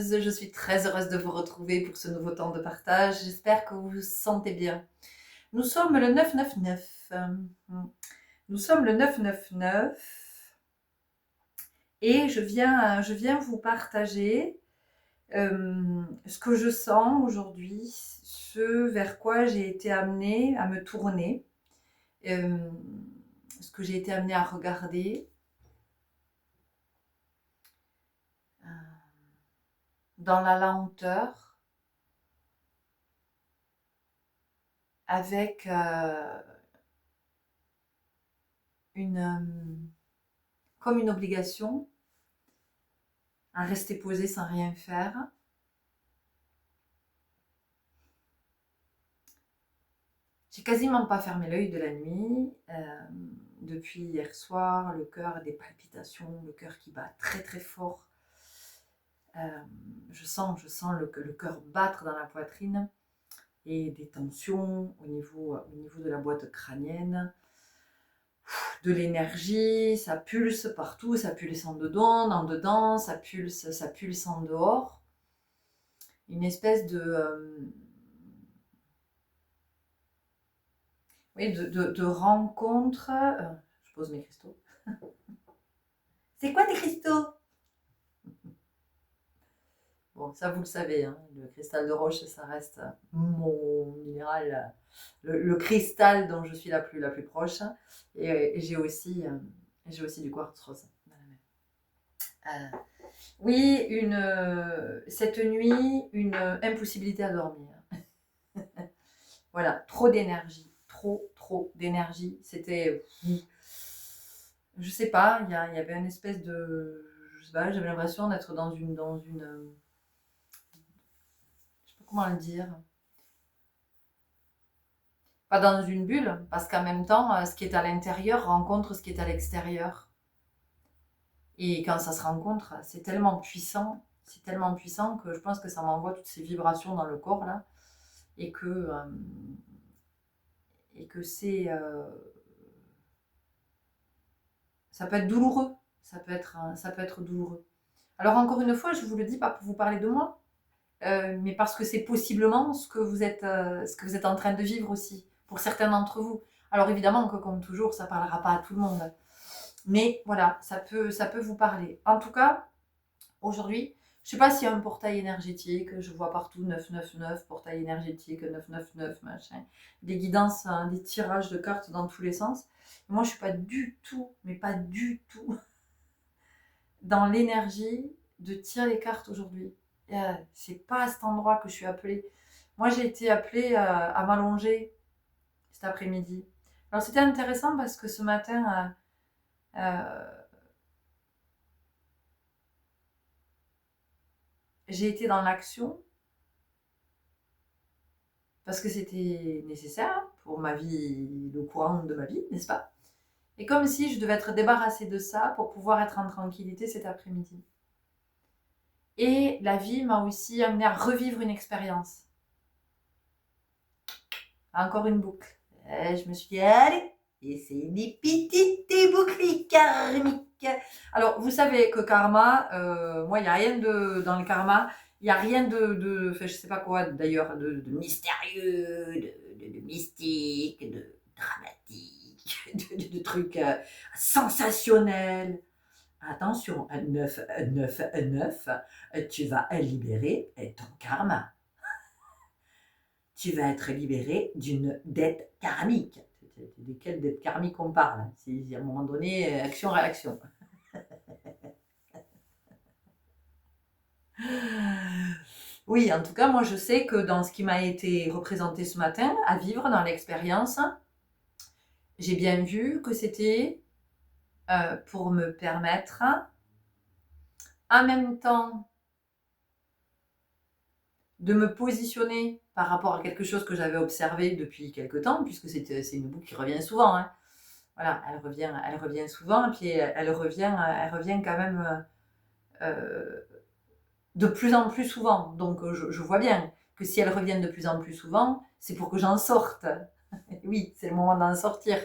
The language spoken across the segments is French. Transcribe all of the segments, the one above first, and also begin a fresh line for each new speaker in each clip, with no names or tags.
je suis très heureuse de vous retrouver pour ce nouveau temps de partage. J'espère que vous vous sentez bien. Nous sommes le 999. Nous sommes le 999 et je viens vous partager ce que je sens aujourd'hui, ce vers quoi j'ai été amenée à me tourner, ce que j'ai été amenée à regarder. Dans la lenteur, avec comme une obligation à rester posé sans rien faire. J'ai quasiment pas fermé l'œil de la nuit. Depuis hier soir, le cœur a des palpitations, le cœur qui bat très très fort. Je sens le cœur battre dans la poitrine et des tensions au niveau de la boîte crânienne. De l'énergie, ça pulse partout, ça pulse en dedans, ça pulse en dehors. Une espèce de rencontre. Je pose mes cristaux. C'est quoi des cristaux? Bon, ça vous le savez, hein, le cristal de roche, ça reste mon minéral, le cristal dont je suis la plus proche. Et j'ai aussi du quartz rose dans la main. Oui, cette nuit, une impossibilité à dormir. Voilà, trop d'énergie, trop d'énergie. C'était, je sais pas, il y avait une espèce de, je sais pas, j'avais l'impression d'être dans une, je sais pas comment le dire, pas dans une bulle, parce qu'en même temps, ce qui est à l'intérieur rencontre ce qui est à l'extérieur. Et quand ça se rencontre, c'est tellement puissant que je pense que ça m'envoie toutes ces vibrations dans le corps là, et que c'est ça peut être douloureux, ça peut être douloureux. Alors encore une fois, je vous le dis pas pour vous parler de moi, mais parce que c'est possiblement ce que vous êtes en train de vivre aussi, pour certains d'entre vous. Alors évidemment que comme toujours, ça parlera pas à tout le monde, mais voilà, ça peut vous parler. En tout cas, aujourd'hui, je sais pas s'il y a un portail énergétique, je vois partout 999, portail énergétique, 999, machin, des guidances, hein, des tirages de cartes dans tous les sens. Moi, je suis pas du tout, mais pas du tout, dans l'énergie de tirer les cartes aujourd'hui. C'est pas à cet endroit que je suis appelée. Moi, j'ai été appelée à m'allonger cet après-midi. Alors, c'était intéressant parce que ce matin, j'ai été dans l'action parce que c'était nécessaire pour ma vie, le courant de ma vie, n'est-ce pas? Et comme si je devais être débarrassée de ça pour pouvoir être en tranquillité cet après-midi. Et la vie m'a aussi amenée à revivre une expérience. Encore une boucle. Et je me suis dit, allez, et c'est des petites boucles karmiques. Alors, vous savez que karma, moi, il n'y a rien dans le karma, il n'y a rien enfin, je sais pas quoi d'ailleurs, de mystérieux, de mystique, de dramatique, de trucs sensationnels. Attention, 9, 9, 9, tu vas libérer ton karma. Tu vas être libéré d'une dette karmique. De quelle dette karmique on parle? C'est à un moment donné, action-réaction. Oui, en tout cas, moi je sais que dans ce qui m'a été représenté ce matin, à vivre dans l'expérience, j'ai bien vu que c'était pour me permettre, en même temps, de me positionner par rapport à quelque chose que j'avais observé depuis quelque temps, puisque c'est une boucle qui revient souvent. Hein. Voilà, elle revient souvent, et puis elle revient quand même de plus en plus souvent. Donc je vois bien que si elle revient de plus en plus souvent, c'est pour que j'en sorte. Oui, c'est le moment d'en sortir.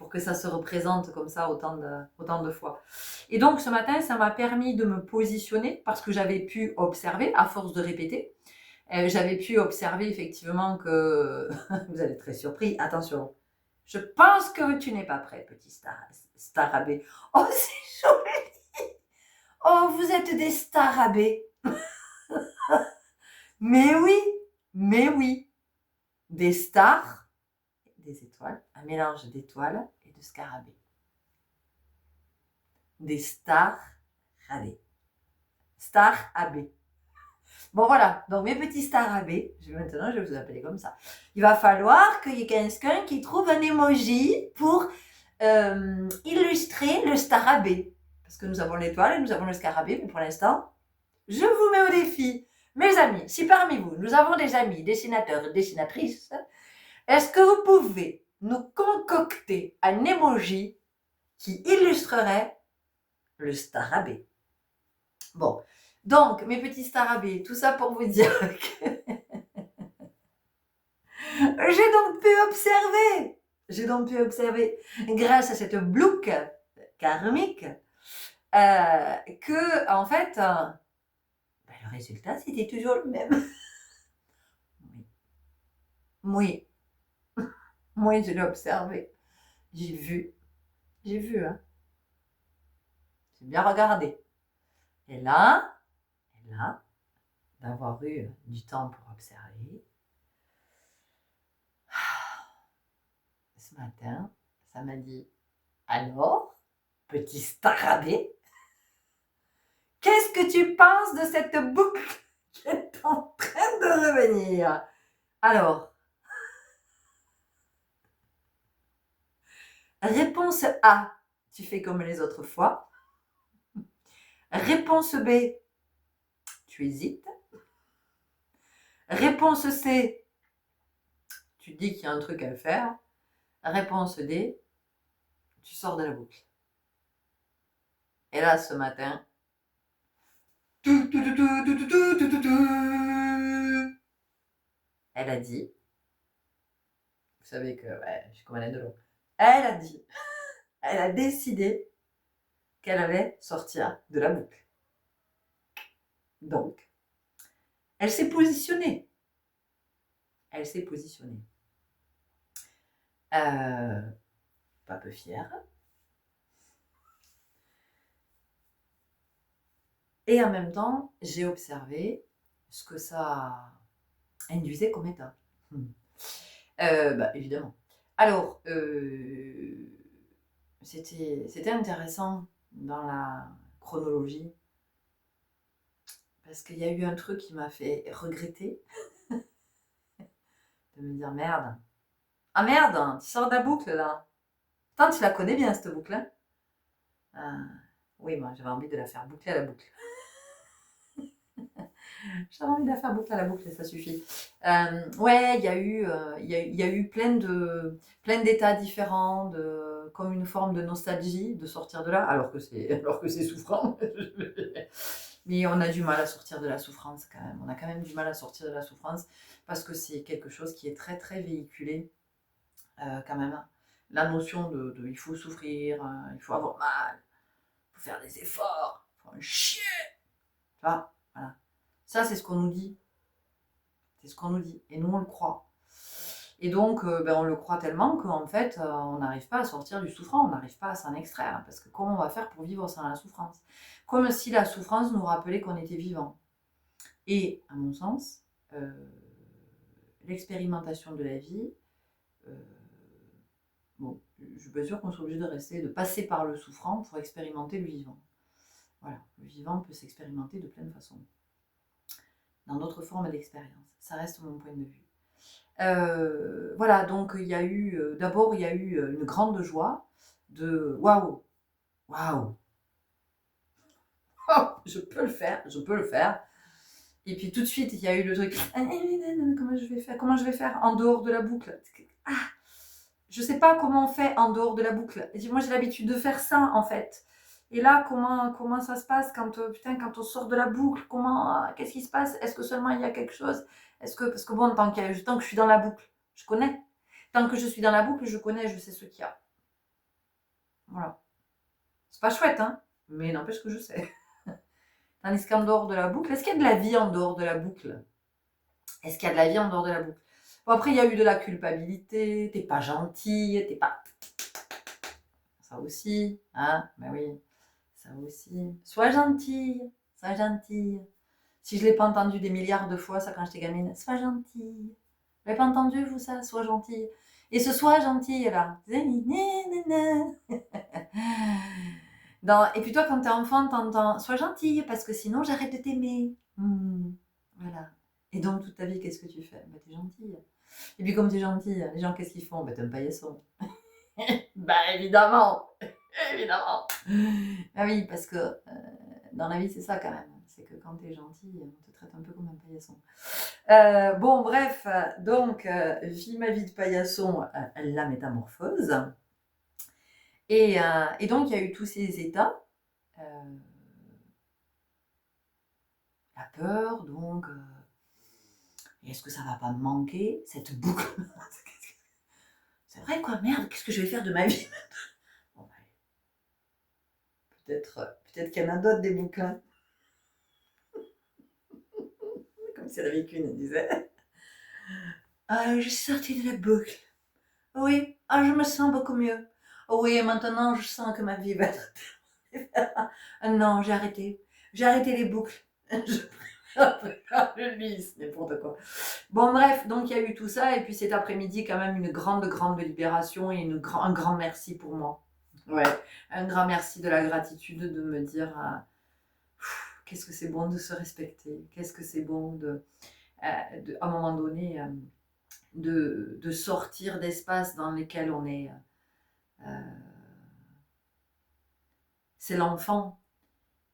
pour que ça se représente comme ça autant de fois. Et donc ce matin, ça m'a permis de me positionner parce que j'avais pu observer, à force de répéter, j'avais pu observer effectivement que, vous allez être très surpris, attention, je pense que tu n'es pas prêt, petit starabé. Oh, c'est joli. Oh, vous êtes des starabés. Mais oui, mais oui. Des stars, des étoiles, un mélange d'étoiles et de scarabées. Des stars radés. Star AB. Bon voilà, donc mes petits stars AB, maintenant je vais vous appeler comme ça. Il va falloir qu'il y ait quelqu'un qui trouve un emoji pour illustrer le star AB. Parce que nous avons l'étoile et nous avons le scarabée, mais pour l'instant, je vous mets au défi. Mes amis, si parmi vous, nous avons des amis, dessinateurs et dessinatrices, est-ce que vous pouvez nous concocter un emoji qui illustrerait le starabé? Bon, donc, mes petits starabés, tout ça pour vous dire que j'ai donc pu observer, grâce à cette boucle karmique, que, en fait, le résultat, c'était toujours le même. Oui, oui, je l'ai observé. J'ai vu, hein. J'ai bien regardé. Et là, d'avoir eu du temps pour observer, ce matin, ça m'a dit, alors, petit starabé, qu'est-ce que tu penses de cette boucle qui est en train de revenir? Alors, réponse A, tu fais comme les autres fois. Réponse B, tu hésites. Réponse C, tu dis qu'il y a un truc à faire. Réponse D, tu sors de la boucle. Et là, ce matin, elle a dit, vous savez que je suis comme un de l'eau, elle a dit, elle a décidé qu'elle allait sortir de la boucle. Donc, elle s'est positionnée. Pas peu fière. Et en même temps, j'ai observé ce que ça induisait comme état. Évidemment. Alors, c'était intéressant dans la chronologie parce qu'il y a eu un truc qui m'a fait regretter de me dire merde. Ah merde, tu sors de la boucle là. Tant tu la connais bien cette boucle. Oui, moi j'avais envie de la faire boucler à la boucle. J'avais envie de la faire boucle à la boucle et ça suffit. Ouais, il y a eu plein d'états différents, comme une forme de nostalgie de sortir de là, alors que c'est souffrant. Mais on a du mal à sortir de la souffrance quand même. On a quand même du mal à sortir de la souffrance parce que c'est quelque chose qui est très très véhiculé quand même. La notion de il faut souffrir, il faut avoir mal, il faut faire des efforts, il faut en chier. Tu vois, voilà. Ça, c'est ce qu'on nous dit. C'est ce qu'on nous dit. Et nous, on le croit. Et donc, on le croit tellement qu'en fait, on n'arrive pas à sortir du souffrant, on n'arrive pas à s'en extraire. Parce que comment on va faire pour vivre sans la souffrance? Comme si la souffrance nous rappelait qu'on était vivant. Et, à mon sens, l'expérimentation de la vie, je suis pas sûre qu'on soit obligé de passer par le souffrant pour expérimenter le vivant. Voilà, le vivant peut s'expérimenter de plein de façons. Dans d'autres formes d'expérience. Ça reste mon point de vue. Voilà, donc il y a eu, d'abord il y a eu une grande joie de waouh, je peux le faire. Et puis tout de suite il y a eu le truc, comment je vais faire en dehors de la boucle. Je sais pas comment on fait en dehors de la boucle. Moi j'ai l'habitude de faire ça en fait. Et là, comment ça se passe quand on sort de la boucle? Qu'est-ce qui se passe? Est-ce que seulement il y a quelque chose? Parce que tant que je suis dans la boucle, je connais. Tant que je suis dans la boucle, je connais, je sais ce qu'il y a. Voilà. C'est pas chouette, hein, mais n'empêche que je sais. Tandis qu'en dehors de la boucle, est-ce qu'il y a de la vie en dehors de la boucle? Est-ce qu'il y a de la vie en dehors de la boucle? Bon, après, il y a eu de la culpabilité, t'es pas gentille, t'es pas... Ça aussi, hein? Ben oui, ça aussi. Sois gentille, sois gentille. Si je l'ai pas entendu des milliards de fois, ça, quand j'étais gamine, sois gentille. Vous l'avez pas entendu, vous, ça? Sois gentille. Et ce sois gentille, là. Et puis toi, quand t'es enfant, t'entends sois gentille, parce que sinon, j'arrête de t'aimer. Voilà. Et donc, toute ta vie, qu'est-ce que tu fais? Bah, t'es gentille. Et puis, comme t'es gentille, les gens, qu'est-ce qu'ils font? Bah, t'es un paillasson. Bah, évidemment. Évidemment. Ah oui, parce que dans la vie, c'est ça quand même. C'est que quand t'es gentil, on te traite un peu comme un paillasson. Bon, bref, donc, vis ma vie de paillasson, la métamorphose. Et donc, il y a eu tous ces états. La peur, donc, est-ce que ça va pas me manquer, cette boucle? C'est vrai, quoi, merde, qu'est-ce que je vais faire de ma vie? Bon, peut-être qu'il y en a d'autres des bouquins. Comme si elle avait qu'une, elle disait. Je suis sortie de la boucle. Oui, je me sens beaucoup mieux. Oui, et maintenant, je sens que ma vie va être... Non, j'ai arrêté. J'ai arrêté les boucles. Je lis, n'importe quoi. Bon, bref, donc il y a eu tout ça. Et puis cet après-midi, quand même, une grande, grande libération et un grand merci pour moi. Ouais, un grand merci de la gratitude de me dire qu'est-ce que c'est bon de se respecter. Qu'est-ce que c'est bon à un moment donné, de sortir d'espaces dans lesquels on est... c'est l'enfant.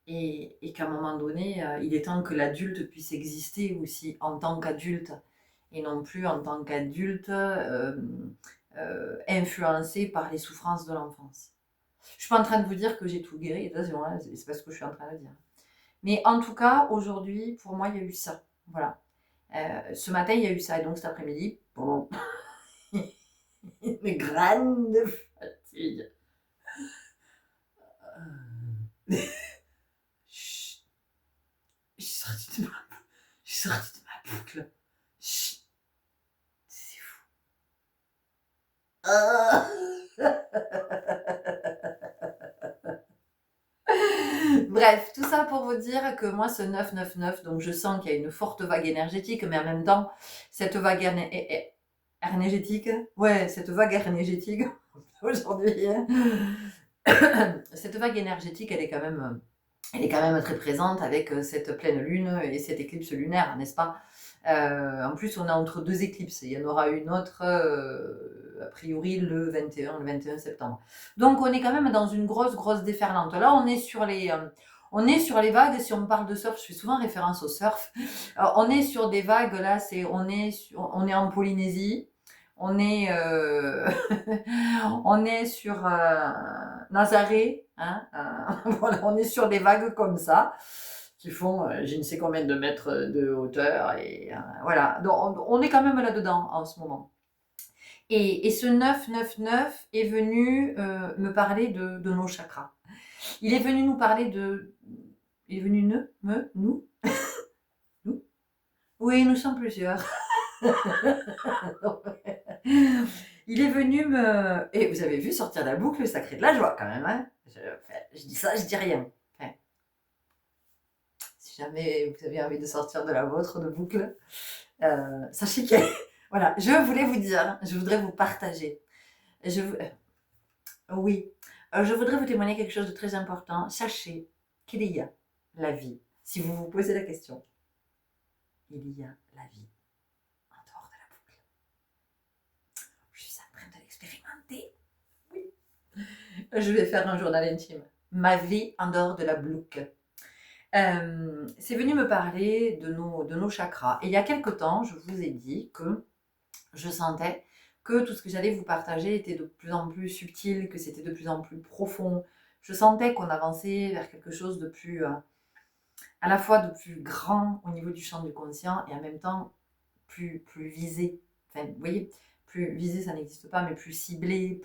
Et qu'à un moment donné, il est temps que l'adulte puisse exister aussi en tant qu'adulte et non plus en tant qu'adulte influencé par les souffrances de l'enfance. Je suis pas en train de vous dire que j'ai tout guéri, attention, hein, c'est pas ce que je suis en train de dire. Mais en tout cas, aujourd'hui, pour moi, il y a eu ça. Voilà. Ce matin, il y a eu ça, et donc cet après-midi, bon, une grande fatigue. Je suis sortie de ma boucle. Chut. C'est fou. Bref, tout ça pour vous dire que moi, ce 999, donc je sens qu'il y a une forte vague énergétique, mais en même temps, cette vague énergétique, ouais, cette vague énergétique, aujourd'hui, cette vague énergétique, elle est quand même très présente avec cette pleine lune et cette éclipse lunaire, n'est-ce pas? En plus, on est entre deux éclipses. Il y en aura une autre, a priori, le 21 septembre. Donc, on est quand même dans une grosse, grosse déferlante. Là, on est sur les vagues. Si on parle de surf, je fais souvent référence au surf. On est sur des vagues, là, on est en Polynésie. On est, on est sur Nazaré. Hein, voilà, on est sur des vagues comme ça qui font je ne sais combien de mètres de hauteur. Et voilà, donc on est quand même là-dedans en ce moment. Et ce 999 est venu me parler de nos chakras. Il est venu nous parler de... Il est venu nous Nous. Oui, nous sommes plusieurs. Il est venu me... Et vous avez vu sortir la boucle, ça crée de la joie quand même. Hein, je dis ça, je dis rien. Si jamais vous avez envie de sortir de la vôtre de boucle, sachez que... Voilà, je voulais vous dire, je voudrais vous partager. Oui, je voudrais vous témoigner quelque chose de très important. Sachez qu'il y a la vie. Si vous vous posez la question, il y a la vie en dehors de la boucle. Je suis en train de l'expérimenter. Oui. Je vais faire un journal intime. Ma vie en dehors de la boucle. C'est venu me parler de nos chakras. Et il y a quelque temps, je vous ai dit que je sentais que tout ce que j'allais vous partager était de plus en plus subtil, que c'était de plus en plus profond. Je sentais qu'on avançait vers quelque chose de plus, à la fois de plus grand au niveau du champ du conscient et en même temps plus visé. Enfin, vous voyez, plus visé, ça n'existe pas, mais plus ciblé,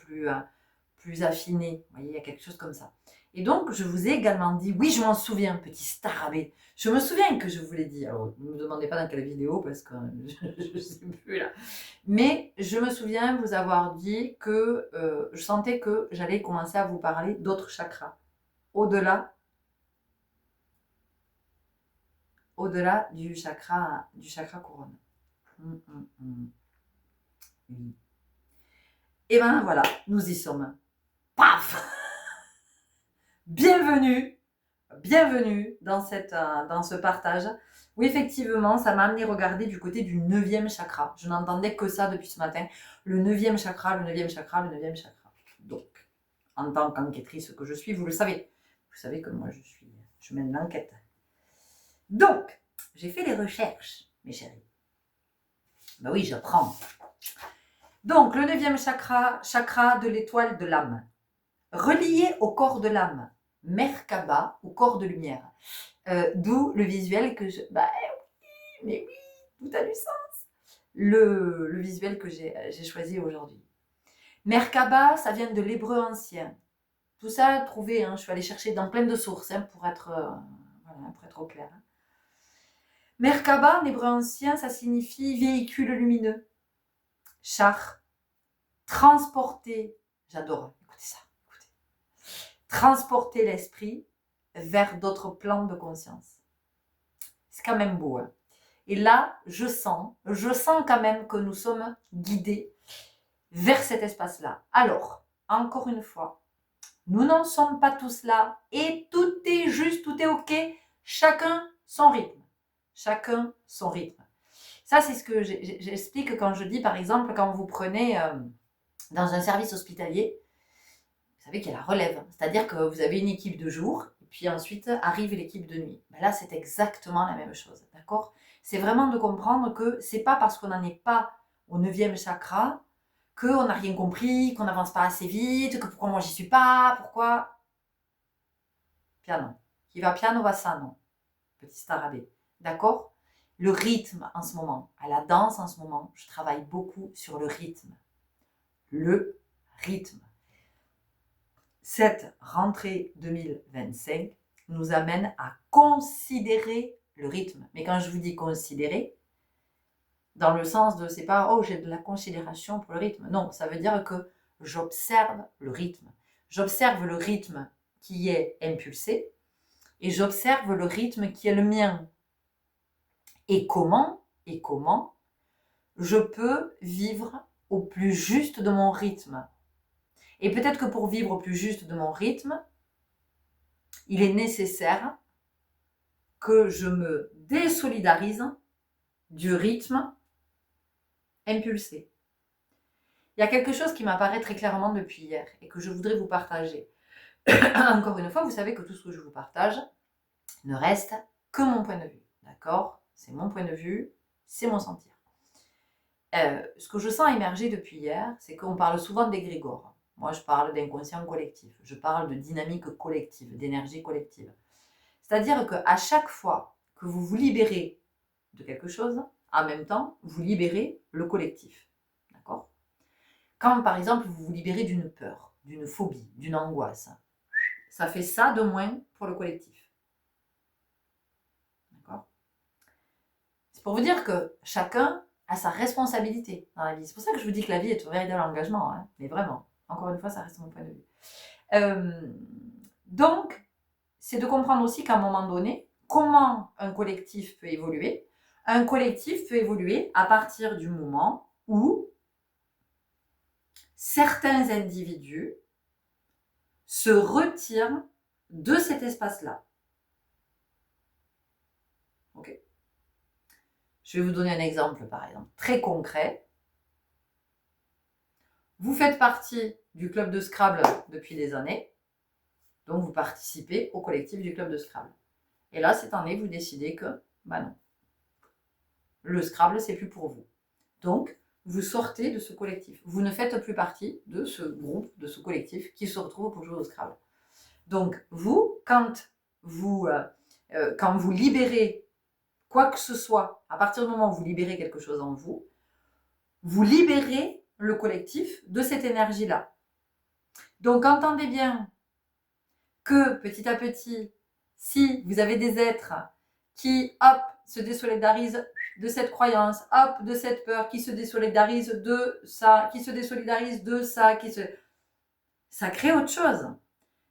plus affiné. Vous voyez, il y a quelque chose comme ça. Et donc, je vous ai également dit, oui, je m'en souviens, petit starabé. Je me souviens que je vous l'ai dit. Alors, ne me demandez pas dans quelle vidéo, parce que je ne sais plus là. Mais je me souviens vous avoir dit que je sentais que j'allais commencer à vous parler d'autres chakras. Au-delà du chakra couronne. Oui. Et ben voilà, nous y sommes. Paf! Bienvenue dans ce partage où effectivement ça m'a amené regarder du côté du 9e chakra. Je n'entendais que ça depuis ce matin. Le 9e chakra, le 9e chakra, le 9e chakra. Donc, en tant qu'enquêtrice que je suis, vous le savez. Vous savez que moi je mène l'enquête. Donc, j'ai fait les recherches, mes chéris. Ben oui, j'apprends. Donc, le 9e chakra de l'étoile de l'âme. Relié au corps de l'âme. Merkaba, au corps de lumière. D'où le visuel que je... Bah oui, mais oui, tout a du sens. Le visuel que j'ai choisi aujourd'hui. Merkaba, ça vient de l'hébreu ancien. Tout ça, trouvé, je suis allée chercher dans plein de sources pour être au clair. Merkaba, en hébreu ancien, ça signifie véhicule lumineux. Char, transporter, j'adore, écoutez ça, écoutez. Transporter l'esprit vers d'autres plans de conscience. C'est quand même beau. Et là, je sens quand même que nous sommes guidés vers cet espace-là. Alors, encore une fois, nous n'en sommes pas tous là et tout est juste, tout est ok, chacun son rythme. Chacun son rythme. Ça, c'est ce que j'explique quand je dis, par exemple, quand vous prenez dans un service hospitalier, vous savez qu'il y a la relève. C'est-à-dire que vous avez une équipe de jour, et puis ensuite arrive l'équipe de nuit. Ben là, c'est exactement la même chose, d'accord? C'est vraiment de comprendre que c'est pas parce qu'on n'en est pas au 9e chakra qu'on n'a rien compris, qu'on n'avance pas assez vite, que pourquoi moi j'y suis pas, pourquoi... Piano. Qui va piano va sano. Petit starabé. D'accord? Le rythme en ce moment, à la danse en ce moment, je travaille beaucoup sur le rythme. Le rythme. Cette rentrée 2025 nous amène à considérer le rythme. Mais quand je vous dis considérer, dans le sens de, c'est pas, oh, j'ai de la considération pour le rythme. Non, ça veut dire que j'observe le rythme. J'observe le rythme qui est impulsé et j'observe le rythme qui est le mien. Et comment je peux vivre au plus juste de mon rythme. Et peut-être que pour vivre au plus juste de mon rythme, il est nécessaire que je me désolidarise du rythme impulsé. Il y a quelque chose qui m'apparaît très clairement depuis hier et que je voudrais vous partager. Encore une fois, vous savez que tout ce que je vous partage ne reste que mon point de vue. D'accord? C'est mon point de vue, c'est mon sentir. Ce que je sens émerger depuis hier, c'est qu'on parle souvent d'égrégore. Moi, je parle d'inconscient collectif. Je parle de dynamique collective, d'énergie collective. C'est-à-dire qu'à chaque fois que vous vous libérez de quelque chose, en même temps, vous libérez le collectif. D'accord? Quand, par exemple, vous vous libérez d'une peur, d'une phobie, d'une angoisse, ça fait ça de moins pour le collectif. D'accord? C'est pour vous dire que chacun a sa responsabilité dans la vie. C'est pour ça que je vous dis que la vie est un véritable engagement. Mais vraiment, encore une fois, ça reste mon point de vue. Donc, c'est de comprendre aussi qu'à un moment donné, comment un collectif peut évoluer. Un collectif peut évoluer à partir du moment où certains individus se retirent de cet espace-là. Ok. Je vais vous donner un exemple, par exemple, très concret. Vous faites partie du club de Scrabble depuis des années, donc vous participez au collectif du club de Scrabble. Et là, cette année, vous décidez que, non, le Scrabble, c'est plus pour vous. Donc, vous sortez de ce collectif. Vous ne faites plus partie de ce groupe, de ce collectif qui se retrouve pour jouer au Scrabble. Donc, vous, quand vous libérez quoi que ce soit, à partir du moment où vous libérez quelque chose en vous, vous libérez le collectif de cette énergie-là. Donc, entendez bien que petit à petit, si vous avez des êtres qui, hop, se désolidarisent de cette croyance, hop, de cette peur, qui se désolidarisent de ça, qui se désolidarisent de ça, ça crée autre chose.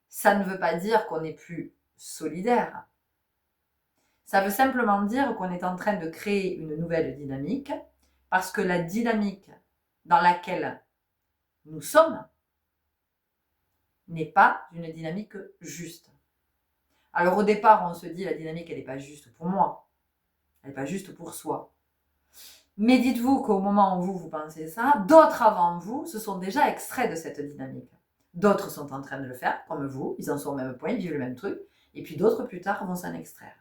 Ça ne veut pas dire qu'on n'est plus solidaire. Ça veut simplement dire qu'on est en train de créer une nouvelle dynamique, parce que la dynamique dans laquelle nous sommes n'est pas une dynamique juste. Alors au départ, on se dit la dynamique, elle n'est pas juste pour moi, elle n'est pas juste pour soi. Mais dites-vous qu'au moment où vous pensez ça, d'autres avant vous se sont déjà extraits de cette dynamique. D'autres sont en train de le faire, comme vous, ils en sont au même point, ils vivent le même truc, et puis d'autres plus tard vont s'en extraire.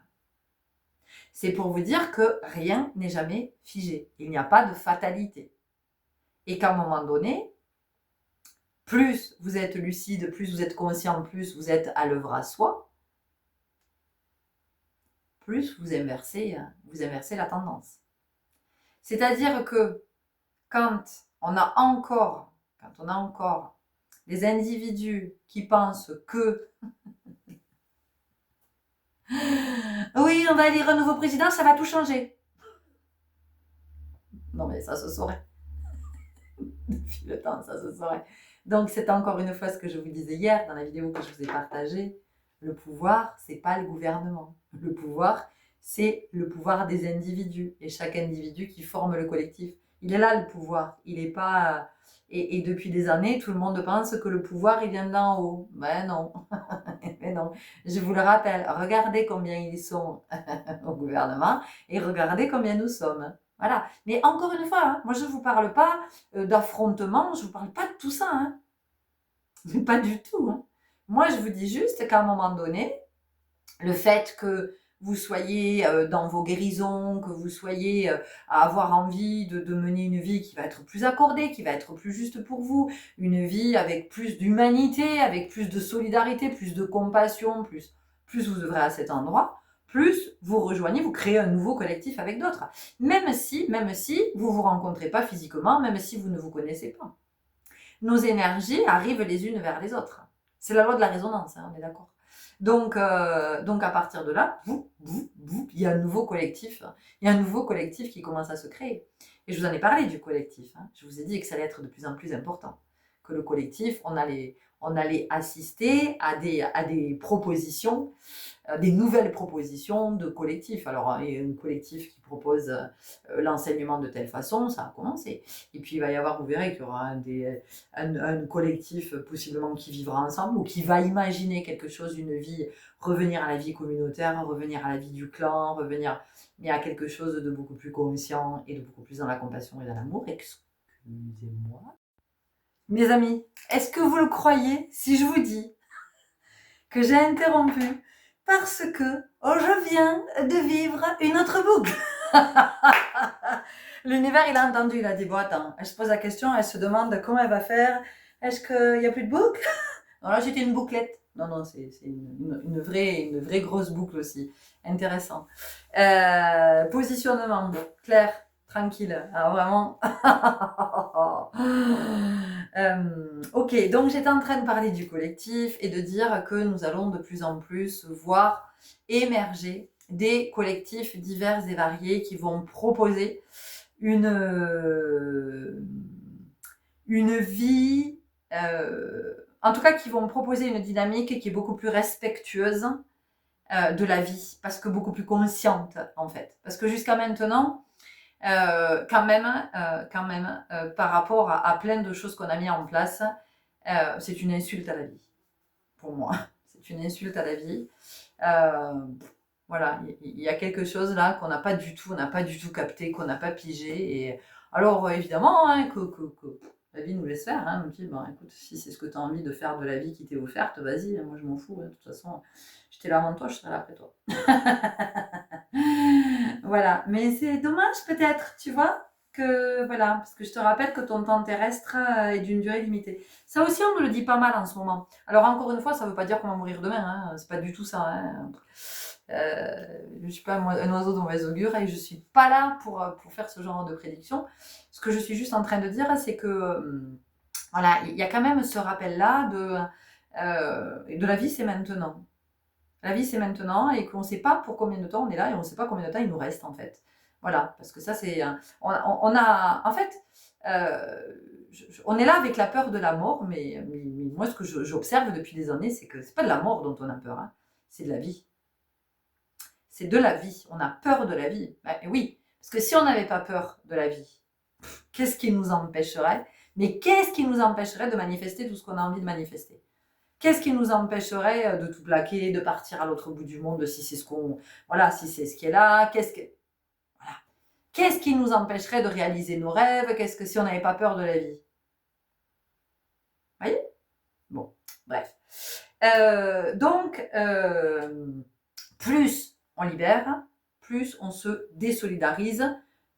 C'est pour vous dire que rien n'est jamais figé, il n'y a pas de fatalité. Et qu'à un moment donné, plus vous êtes lucide, plus vous êtes conscient, plus vous êtes à l'œuvre à soi, plus vous inversez la tendance. C'est-à-dire que quand on a encore des individus qui pensent que oui, on va élire un nouveau président, ça va tout changer. Non mais ça se saurait. Depuis le temps, ça se saurait. Donc c'est encore une fois ce que je vous disais hier dans la vidéo que je vous ai partagée. Le pouvoir, c'est pas le gouvernement. Le pouvoir, c'est le pouvoir des individus. Et chaque individu qui forme le collectif. Il est là le pouvoir. Il n'est pas... Et depuis des années, tout le monde pense que le pouvoir, il vient d'en haut. Ben non. Mais non. Je vous le rappelle, regardez combien ils sont au gouvernement et regardez combien nous sommes. Voilà. Mais encore une fois, hein, moi je ne vous parle pas d'affrontement, je ne vous parle pas de tout ça. Hein. Pas du tout. Hein. Moi, je vous dis juste qu'à un moment donné, le fait que vous soyez dans vos guérisons, que vous soyez à avoir envie de mener une vie qui va être plus accordée, qui va être plus juste pour vous, une vie avec plus d'humanité, avec plus de solidarité, plus de compassion, plus vous œuvrez à cet endroit, plus vous rejoignez, vous créez un nouveau collectif avec d'autres. Même si vous ne vous rencontrez pas physiquement, même si vous ne vous connaissez pas. Nos énergies arrivent les unes vers les autres. C'est la loi de la résonance, hein, on est d'accord. Donc à partir de là, il y a un nouveau collectif. Il y a un nouveau collectif qui commence à se créer. Et je vous en ai parlé du collectif. Hein. Je vous ai dit que ça allait être de plus en plus important. Que le collectif, on allait assister à des propositions, des nouvelles propositions de collectifs. Alors, il y a un collectif qui propose l'enseignement de telle façon, ça a commencé. Et puis, il va y avoir, vous verrez qu'il y aura un collectif possiblement qui vivra ensemble ou qui va imaginer quelque chose, une vie, revenir à la vie communautaire, revenir à la vie du clan, revenir mais à quelque chose de beaucoup plus conscient et de beaucoup plus dans la compassion et dans l'amour. Excusez-moi. Mes amis, est-ce que vous le croyez si je vous dis que j'ai interrompu parce que je viens de vivre une autre boucle. L'univers, il a entendu, il a dit, bon attends, elle se pose la question, elle se demande comment elle va faire, est-ce qu'il n'y a plus de boucle? Non, là c'était une bouclette. Non, c'est une vraie grosse boucle aussi. Intéressant. Positionnement, clair, tranquille. Alors vraiment... ok, donc j'étais en train de parler du collectif et de dire que nous allons de plus en plus voir émerger des collectifs divers et variés qui vont proposer une vie, en tout cas qui vont proposer une dynamique qui est beaucoup plus respectueuse de la vie, parce que beaucoup plus consciente en fait. Parce que jusqu'à maintenant, quand même, par rapport à plein de choses qu'on a mis en place, c'est une insulte à la vie, pour moi. C'est une insulte à la vie. Voilà, il y a quelque chose là qu'on n'a pas du tout capté, qu'on n'a pas pigé. Et alors évidemment, hein, que la vie nous laisse faire. Hein, on dit, bon, écoute, si c'est ce que tu as envie de faire de la vie qui t'est offerte, vas-y, moi je m'en fous. Hein, de toute façon, j'étais là avant toi, je serai là après toi. Voilà, mais c'est dommage peut-être, tu vois, que voilà, parce que je te rappelle que ton temps terrestre est d'une durée limitée. Ça aussi, on me le dit pas mal en ce moment. Alors encore une fois, ça veut pas dire qu'on va mourir demain, hein, c'est pas du tout ça. Hein. Je suis pas un oiseau de mauvaise augure et je suis pas là pour faire ce genre de prédiction. Ce que je suis juste en train de dire, c'est que Voilà, il y a quand même ce rappel-là de la vie, c'est maintenant. La vie, c'est maintenant et qu'on ne sait pas pour combien de temps on est là et on ne sait pas combien de temps il nous reste, en fait. Voilà, parce que ça, c'est... on a... En fait, on est là avec la peur de la mort, mais moi, ce que j'observe depuis des années, c'est que c'est pas de la mort dont on a peur, hein, c'est de la vie. C'est de la vie. On a peur de la vie. Ben, oui, parce que si on n'avait pas peur de la vie, qu'est-ce qui nous empêcherait? Mais qu'est-ce qui nous empêcherait de manifester tout ce qu'on a envie de manifester? Qu'est-ce qui nous empêcherait de tout plaquer, de partir à l'autre bout du monde si c'est ce qu'on, voilà, si c'est ce qui est là? Voilà. Qu'est-ce qui nous empêcherait de réaliser nos rêves? Qu'est-ce que si on n'avait pas peur de la vie? Vous voyez? Bon, bref. Plus on libère, plus on se désolidarise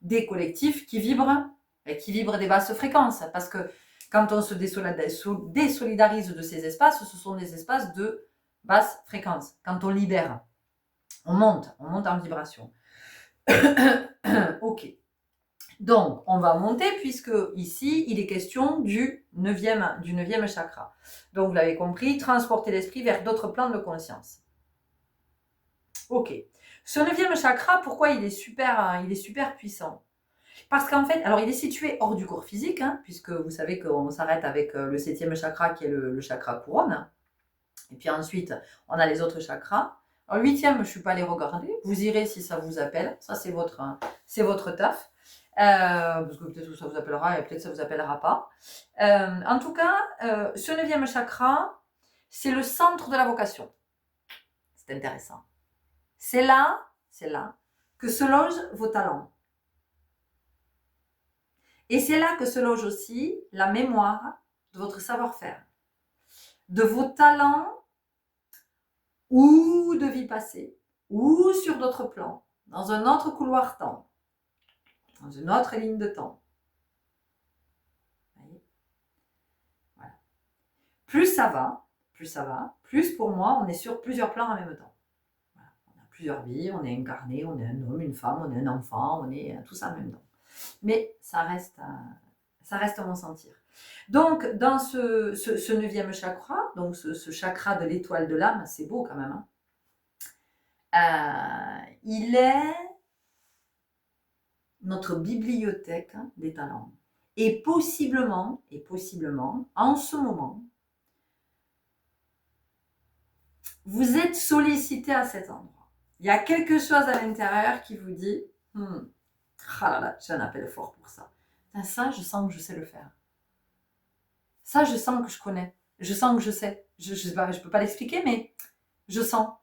des collectifs qui vibrent des basses fréquences. Parce que quand on se désolidarise de ces espaces, ce sont des espaces de basse fréquence. Quand on libère, on monte en vibration. Ok. Donc, on va monter puisque ici, il est question du 9e chakra. Donc, vous l'avez compris, transporter l'esprit vers d'autres plans de conscience. Ok. Ce 9e chakra, pourquoi il est super puissant? Parce qu'en fait, alors il est situé hors du corps physique, hein, puisque vous savez qu'on s'arrête avec le 7e chakra qui est le chakra couronne. Et puis ensuite, on a les autres chakras. Alors, 8e, je ne suis pas allée regarder. Vous irez si ça vous appelle. Ça, c'est votre taf. Parce que peut-être que ça vous appellera et peut-être que ça vous appellera pas. En tout cas, ce 9e chakra, c'est le centre de la vocation. C'est intéressant. C'est là que se logent vos talents. Et c'est là que se loge aussi la mémoire de votre savoir-faire, de vos talents ou de vie passée, ou sur d'autres plans, dans un autre couloir-temps, dans une autre ligne de temps. Vous voyez? Voilà. Plus ça va, plus pour moi, on est sur plusieurs plans en même temps. Voilà. On a plusieurs vies, on est incarné, on est un homme, une femme, on est un enfant, on est tout ça en même temps. Mais ça reste mon sentir. Donc, dans ce 9e chakra, donc ce chakra de l'étoile de l'âme, c'est beau quand même, hein, il est notre bibliothèque des talents. Et possiblement, en ce moment, vous êtes sollicité à cet endroit. Il y a quelque chose à l'intérieur qui vous dit ah là là, j'ai un appel fort pour ça. Ça, je sens que je sais le faire. Ça, je sens que je connais. Je sens que je sais. Je ne peux pas l'expliquer, mais je sens.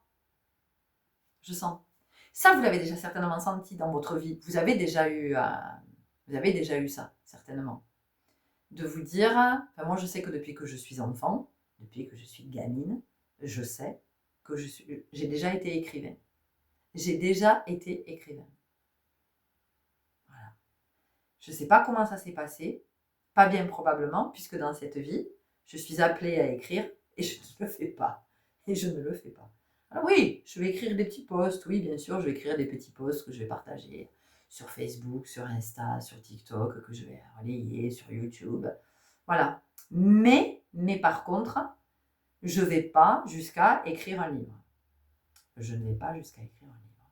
Je sens. Ça, vous l'avez déjà certainement senti dans votre vie. Vous avez déjà eu ça, certainement. De vous dire, enfin, moi je sais que depuis que je suis enfant, depuis que je suis gamine, je sais que j'ai déjà été écrivain. J'ai déjà été écrivain. Voilà. Je ne sais pas comment ça s'est passé, pas bien probablement, puisque dans cette vie, je suis appelée à écrire et je ne le fais pas. Et je ne le fais pas. Alors oui, je vais écrire des petits posts, oui bien sûr, je vais écrire des petits posts que je vais partager sur Facebook, sur Insta, sur TikTok, que je vais relayer sur YouTube. Voilà. Mais par contre, je ne vais pas jusqu'à écrire un livre. Je ne vais pas jusqu'à écrire un livre.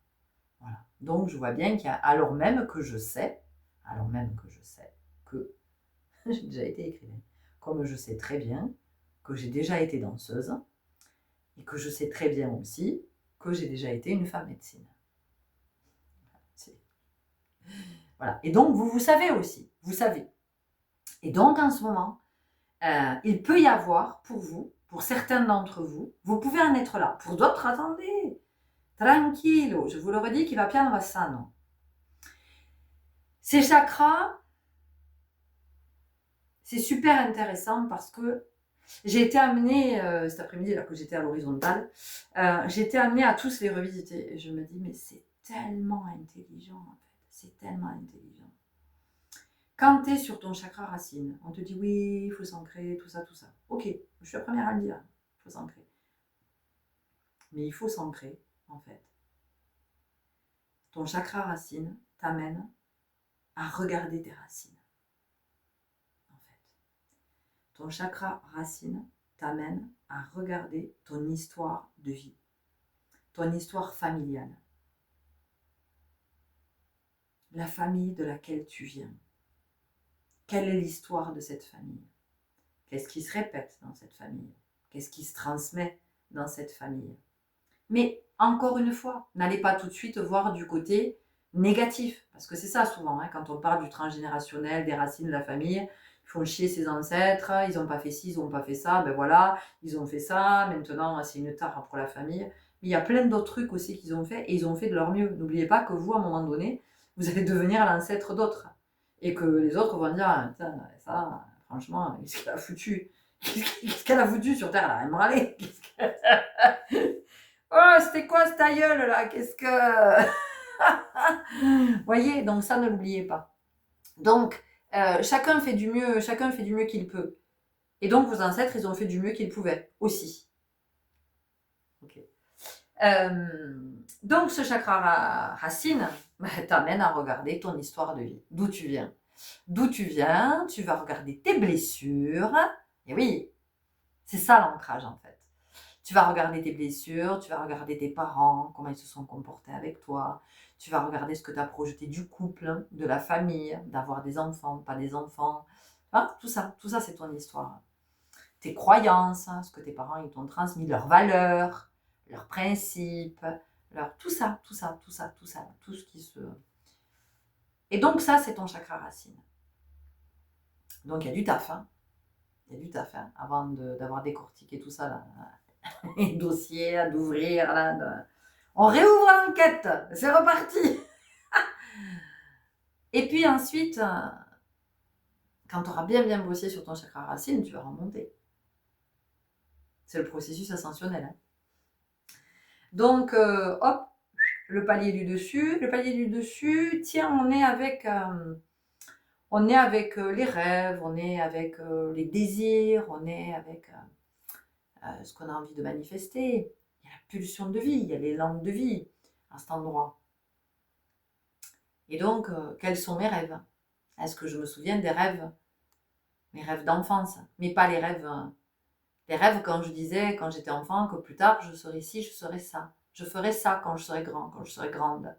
Voilà. Donc je vois bien qu'il y a, alors même que je sais que j'ai déjà été écrivain. Comme je sais très bien que j'ai déjà été danseuse et que je sais très bien aussi que j'ai déjà été une femme médecine. Voilà. Et donc, vous savez aussi, vous savez. Et donc, en ce moment, il peut y avoir pour vous, pour certains d'entre vous, vous pouvez en être là. Pour d'autres, attendez, tranquillo, je vous le redis, qui va piano va sano. Ces chakras, c'est super intéressant parce que j'ai été amenée, cet après-midi, là que j'étais à l'horizontale, j'ai été amenée à tous les revisiter. Et je me dis, mais c'est tellement intelligent, en fait. C'est tellement intelligent. Quand tu es sur ton chakra racine, on te dit, oui, il faut s'ancrer, tout ça. Ok, je suis la première à le dire, il faut s'ancrer. Mais il faut s'ancrer, en fait. Ton chakra racine t'amène à regarder tes racines. En fait. Ton chakra racine t'amène à regarder ton histoire de vie, ton histoire familiale, la famille de laquelle tu viens. Quelle est l'histoire de cette famille? Qu'est-ce qui se répète dans cette famille? Qu'est-ce qui se transmet dans cette famille? Mais encore une fois, n'allez pas tout de suite voir du côté négatif, parce que c'est ça souvent, hein, quand on parle du transgénérationnel, des racines de la famille, ils font chier ses ancêtres, ils n'ont pas fait ci, ils n'ont pas fait ça, ben voilà, ils ont fait ça, maintenant c'est une tare pour la famille. Mais il y a plein d'autres trucs aussi qu'ils ont fait, et ils ont fait de leur mieux. N'oubliez pas que vous, à un moment donné, vous allez devenir l'ancêtre d'autres, et que les autres vont dire, ah, putain, ça, franchement, qu'est-ce qu'elle a foutu? Qu'est-ce qu'elle a foutu sur Terre, là? Elle me râlait. Oh, c'était quoi cette gueule là? Qu'est-ce que. Voyez, donc ça, ne l'oubliez pas. Donc, chacun fait du mieux qu'il peut. Et donc, vos ancêtres, ils ont fait du mieux qu'ils pouvaient aussi. Ok. Donc, ce chakra racine t'amène à regarder ton histoire de vie. D'où tu viens. D'où tu viens, tu vas regarder tes blessures. Et oui, c'est ça l'ancrage en fait. Tu vas regarder tes blessures, tu vas regarder tes parents, comment ils se sont comportés avec toi. Tu vas regarder ce que tu as projeté du couple, de la famille, d'avoir des enfants, pas des enfants. Hein, tout ça c'est ton histoire. Tes croyances, ce que tes parents ils t'ont transmis, leurs valeurs, leurs principes, tout ça, tout ce qui se... Et donc ça, c'est ton chakra racine. Donc il y a du taf, hein. Il y a du taf, hein, avant d'avoir décortiqué tout ça, là. Les dossiers, d'ouvrir, là. On réouvre l'enquête, c'est reparti. Et puis ensuite, quand tu auras bien bossé sur ton chakra racine, tu vas remonter. C'est le processus ascensionnel. Hein. Donc, hop, le palier du dessus. Le palier du dessus, tiens, on est avec les rêves, on est avec les désirs, on est avec ce qu'on a envie de manifester. Il y a la pulsion de vie, il y a l'élan de vie à cet endroit. Et donc, quels sont mes rêves? Est-ce que je me souviens des rêves? Mes rêves d'enfance, mais pas les rêves... les rêves quand je disais, quand j'étais enfant, que plus tard, je serai ci, je serai ça. Je ferai ça quand je serai grand, quand je serai grande.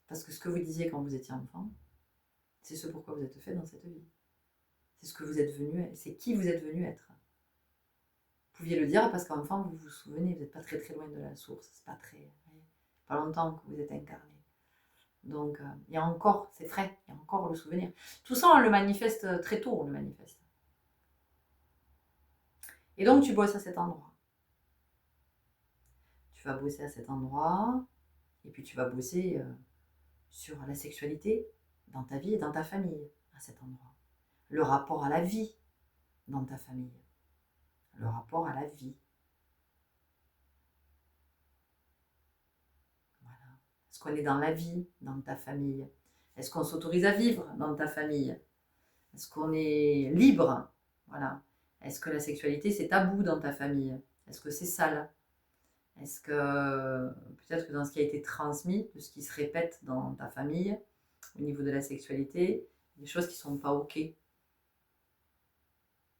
Parce que ce que vous disiez quand vous étiez enfant, c'est ce pourquoi vous êtes fait dans cette vie. C'est ce que vous êtes venu, c'est qui vous êtes venu être. Vous pouviez le dire parce qu'enfant, vous vous souvenez, vous n'êtes pas très loin de la source. C'est pas longtemps que vous êtes incarné. Donc, il y a encore, c'est frais, il y a encore le souvenir. Tout ça, on le manifeste très tôt, on le manifeste. Et donc, tu bosses à cet endroit. Tu vas bosser à cet endroit, et puis tu vas bosser sur la sexualité dans ta vie et dans ta famille à cet endroit. Le rapport à la vie dans ta famille. Le rapport à la vie. Voilà. Est-ce qu'on est dans la vie dans ta famille? Est-ce qu'on s'autorise à vivre dans ta famille? Est-ce qu'on est libre? Voilà. Est-ce que la sexualité c'est tabou dans ta famille? Est-ce que c'est sale? Est-ce que peut-être que dans ce qui a été transmis, de ce qui se répète dans ta famille, au niveau de la sexualité, des choses qui ne sont pas OK.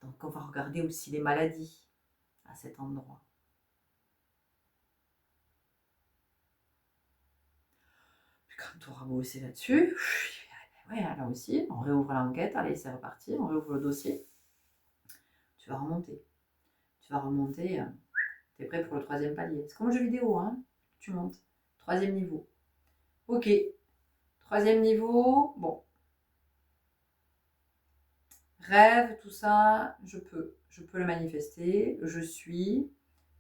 Donc on va regarder aussi les maladies à cet endroit. Puis quand tu auras bossé là-dessus, ouais, là aussi, on réouvre l'enquête, allez c'est reparti, on réouvre le dossier. Tu vas remonter. Tu vas remonter, tu es prêt pour le 3e palier. C'est comme un jeu vidéo, hein. Tu montes. 3e niveau. Ok. 3e niveau, bon. Rêve, tout ça, je peux le manifester. Je suis,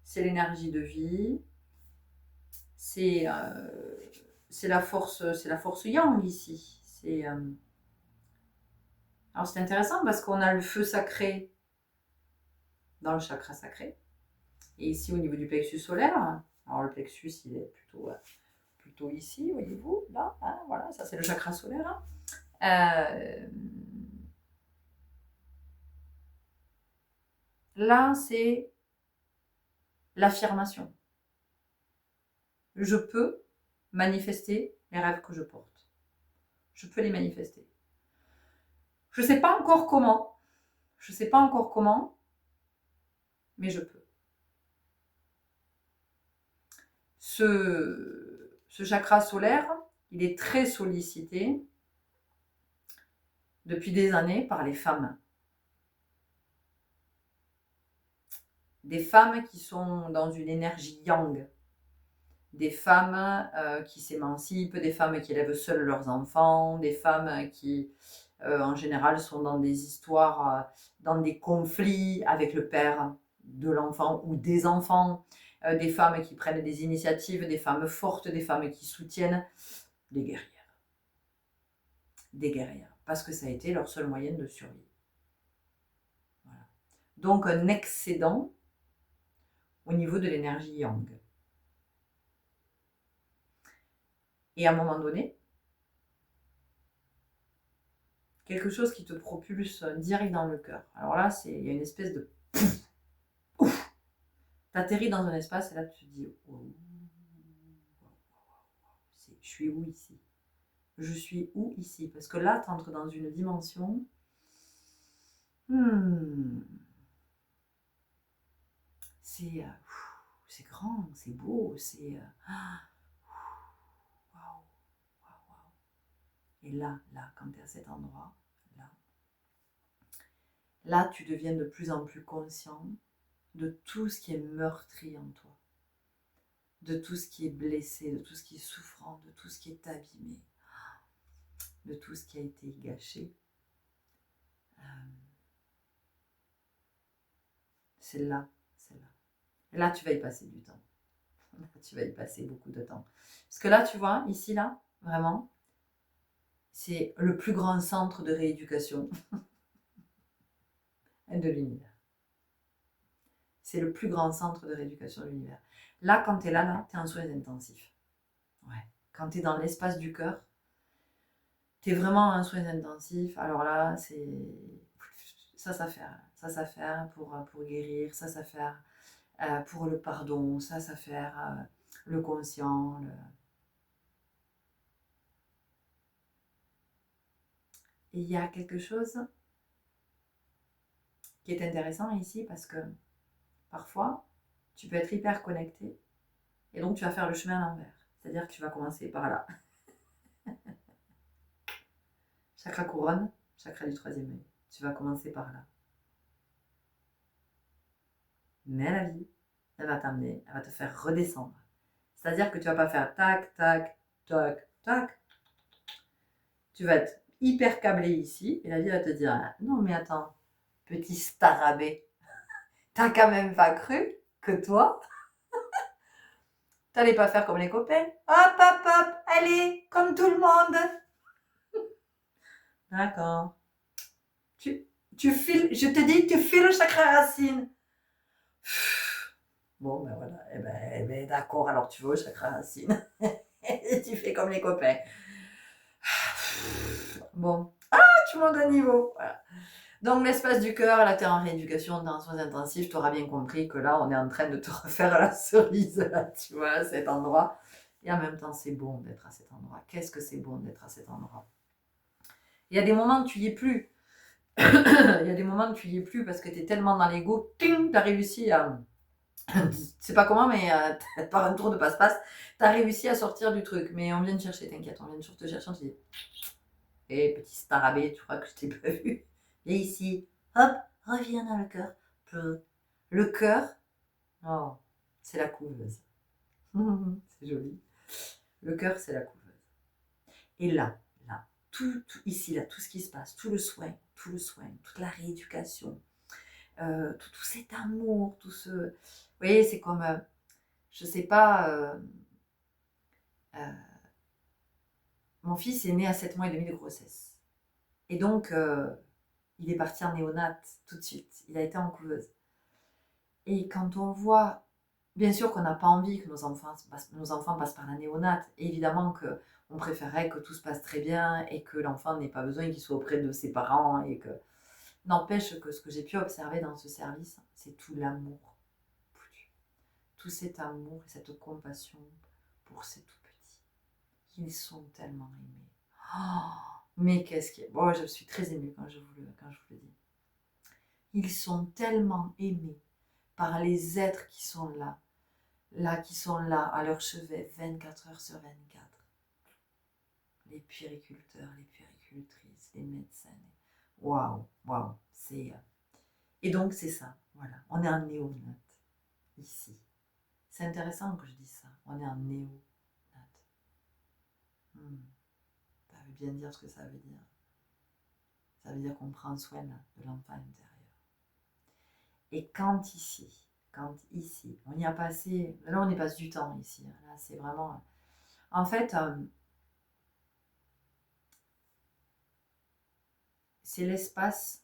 c'est l'énergie de vie, c'est la force yang ici. Alors c'est intéressant parce qu'on a le feu sacré dans le chakra sacré. Et ici au niveau du plexus solaire, alors le plexus il est plutôt ici, voyez-vous, là, hein, voilà, ça c'est le chakra solaire. Là c'est l'affirmation. Je peux manifester les rêves que je porte. Je peux les manifester. Je ne sais pas encore comment. Je ne sais pas encore comment, mais je peux. Ce chakra solaire, il est très sollicité depuis des années par les femmes. Des femmes qui sont dans une énergie yang. Des femmes qui s'émancipent, des femmes qui élèvent seules leurs enfants, des femmes qui, en général, sont dans des histoires, dans des conflits avec le père de l'enfant ou des enfants, des femmes qui prennent des initiatives, des femmes fortes, des femmes qui soutiennent, des guerrières. Des guerrières, parce que ça a été leur seul moyen de survie. Voilà. Donc un excédent au niveau de l'énergie yang. Et à un moment donné, quelque chose qui te propulse direct dans le cœur. Alors là, il y a une espèce de ouf. T'atterris dans un espace et là tu te dis oh, je suis où ici? Je suis où ici? Parce que là, tu entres dans une dimension. C'est grand, c'est beau, c'est. Waouh, waouh, waouh. Et là, quand tu es à cet endroit, là, tu deviens de plus en plus conscient de tout ce qui est meurtri en toi, de tout ce qui est blessé, de tout ce qui est souffrant, de tout ce qui est abîmé, de tout ce qui a été gâché. C'est là. Et là, tu vas y passer du temps. Là, tu vas y passer beaucoup de temps. Parce que là, tu vois, ici, là, vraiment, c'est le plus grand centre de rééducation de l'univers. C'est le plus grand centre de rééducation de l'univers. Là, quand tu es là, tu es en soins intensifs. Ouais. Quand tu es dans l'espace du cœur, tu es vraiment en soins intensifs. Alors là, c'est ça faire pour guérir, ça faire pour le pardon, ça faire le conscient. Et il y a quelque chose qui est intéressant ici parce que parfois, tu peux être hyper connecté et donc tu vas faire le chemin à l'envers. C'est-à-dire que tu vas commencer par là. Chakra couronne, chakra du troisième œil. Tu vas commencer par là. Mais la vie, elle va t'amener, elle va te faire redescendre. C'est-à-dire que tu vas pas faire tac, tac, tac, tac. Tu vas être hyper câblé ici et la vie va te dire non mais attends, petit starabé, t'as quand même pas cru que toi, t'allais pas faire comme les copains. Hop, hop, hop, allez, comme tout le monde. D'accord. Tu files, je te dis, tu files le chakra racine. Bon, ben voilà, ben, d'accord, alors tu vas au chakra racine. Et tu fais comme les copains. Bon, tu montes un niveau. Voilà. Donc l'espace du cœur, là tu es en rééducation, tu es en soins intensifs, tu auras bien compris que là on est en train de te refaire la cerise, là, tu vois, à cet endroit. Et en même temps, c'est bon d'être à cet endroit. Qu'est-ce que c'est bon d'être à cet endroit? Il y a des moments où tu y es plus. Il y a des moments où tu y es plus parce que tu es tellement dans l'ego, tu as réussi à. Je sais pas comment, mais par un tour de passe-passe, tu as réussi à sortir du truc. Mais on vient te chercher, t'inquiète, on vient toujours te chercher. On te dit hé, petit starabé, tu crois que je t'ai pas vu? Et ici, hop, reviens dans le cœur. Le cœur, oh, c'est la couveuse. C'est joli. Le cœur, c'est la couveuse. Et là, tout ici, là, tout ce qui se passe, tout le soin, toute la rééducation, tout cet amour, tout ce. Vous voyez, c'est comme, je sais pas, mon fils est né à 7 mois et demi de grossesse. Et donc, il est parti en néonate tout de suite. Il a été en couveuse. Et quand on voit, bien sûr qu'on n'a pas envie que nos enfants passent par la néonate. Et évidemment qu'on préférerait que tout se passe très bien et que l'enfant n'ait pas besoin qu'il soit auprès de ses parents. Et que n'empêche que ce que j'ai pu observer dans ce service, c'est tout l'amour. Tout cet amour et cette compassion pour ces tout petits. Ils sont tellement aimés. Oh, Mais qu'est-ce qui est... Bon, je suis très émue quand je vous le dis. Ils sont tellement aimés par les êtres qui sont qui sont là à leur chevet 24 heures sur 24. Les puériculteurs, les puéricultrices, les médecins. Waouh, waouh, c'est... Et donc c'est ça, voilà. On est en néonat, ici. C'est intéressant que je dise ça. On est en néonat. Ça veut bien dire ce que ça veut dire. Ça veut dire qu'on prend soin de l'enfant intérieur. Et quand ici, on y a passé, là on y passe du temps ici, là c'est vraiment, en fait, c'est l'espace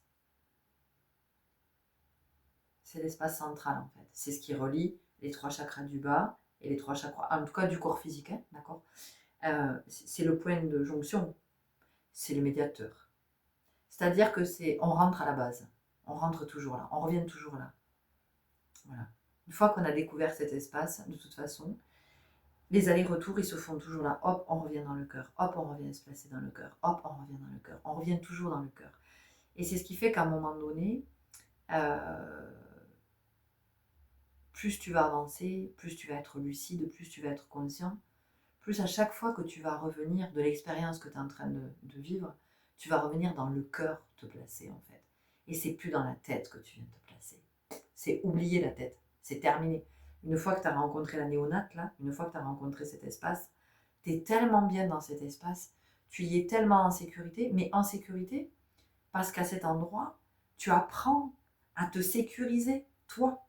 central en fait, c'est ce qui relie les 3 chakras du bas et les 3 chakras, en tout cas du corps physique, hein, d'accord, c'est le point de jonction, c'est le médiateur, c'est-à-dire que on rentre à la base, on rentre toujours là, on revient toujours là, voilà. Une fois qu'on a découvert cet espace, de toute façon, les allers-retours, ils se font toujours là. Hop, on revient dans le cœur. Hop, on revient se placer dans le cœur. Hop, on revient dans le cœur. On revient toujours dans le cœur. Et c'est ce qui fait qu'à un moment donné, plus tu vas avancer, plus tu vas être lucide, plus tu vas être conscient, plus à chaque fois que tu vas revenir de l'expérience que tu es en train de vivre, tu vas revenir dans le cœur te placer en fait. Et c'est plus dans la tête que tu viens te placer. C'est oublier la tête. C'est terminé. Une fois que tu as rencontré la néonate, là, une fois que tu as rencontré cet espace, tu es tellement bien dans cet espace, tu y es tellement en sécurité, mais en sécurité parce qu'à cet endroit, tu apprends à te sécuriser, toi,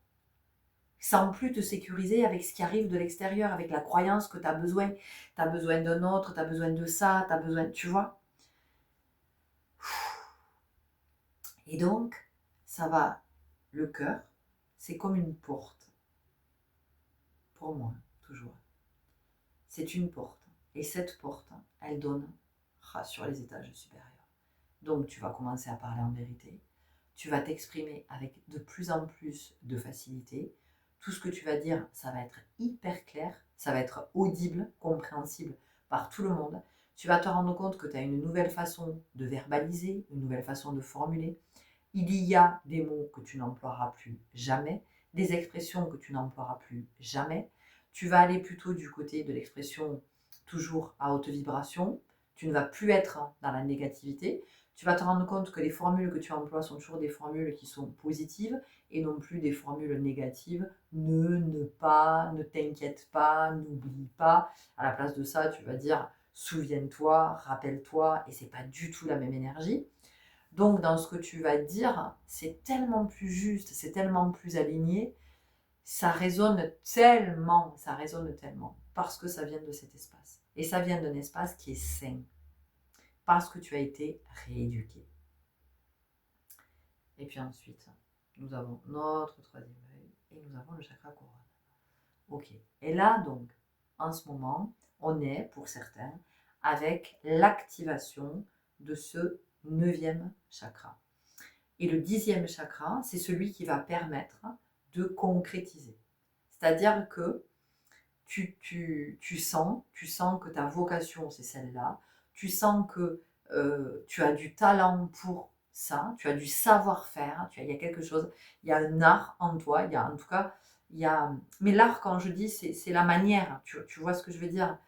sans plus te sécuriser avec ce qui arrive de l'extérieur, avec la croyance que tu as besoin. Tu as besoin d'un autre, tu as besoin de ça, tu as besoin, tu vois. Et donc, ça va, le cœur, c'est comme une porte. Pour moi, toujours. C'est une porte. Et cette porte, elle donne sur les étages supérieurs. Donc, tu vas commencer à parler en vérité. Tu vas t'exprimer avec de plus en plus de facilité. Tout ce que tu vas dire, ça va être hyper clair. Ça va être audible, compréhensible par tout le monde. Tu vas te rendre compte que tu as une nouvelle façon de verbaliser, une nouvelle façon de formuler. Il y a des mots que tu n'emploieras plus jamais, des expressions que tu n'emploieras plus jamais. Tu vas aller plutôt du côté de l'expression toujours à haute vibration. Tu ne vas plus être dans la négativité. Tu vas te rendre compte que les formules que tu emploies sont toujours des formules qui sont positives et non plus des formules négatives. Ne pas, ne t'inquiète pas, n'oublie pas. À la place de ça, tu vas dire souviens-toi, rappelle-toi, et c'est pas du tout la même énergie. Donc, dans ce que tu vas dire, c'est tellement plus juste, c'est tellement plus aligné, ça résonne tellement, parce que ça vient de cet espace. Et ça vient d'un espace qui est sain, parce que tu as été rééduqué. Et puis ensuite, nous avons notre troisième œil et nous avons le chakra couronne. Ok. Et là, donc, en ce moment, on est, pour certains, avec l'activation de ce 9e chakra. Et le 10e chakra, c'est celui qui va permettre de concrétiser. C'est-à-dire que tu sens que ta vocation, c'est celle-là. Tu sens que tu as du talent pour ça, tu as du savoir-faire, il y a quelque chose, il y a un art en toi, il y a en tout cas, il y a... Mais l'art, quand je dis, c'est la manière, tu vois ce que je veux dire.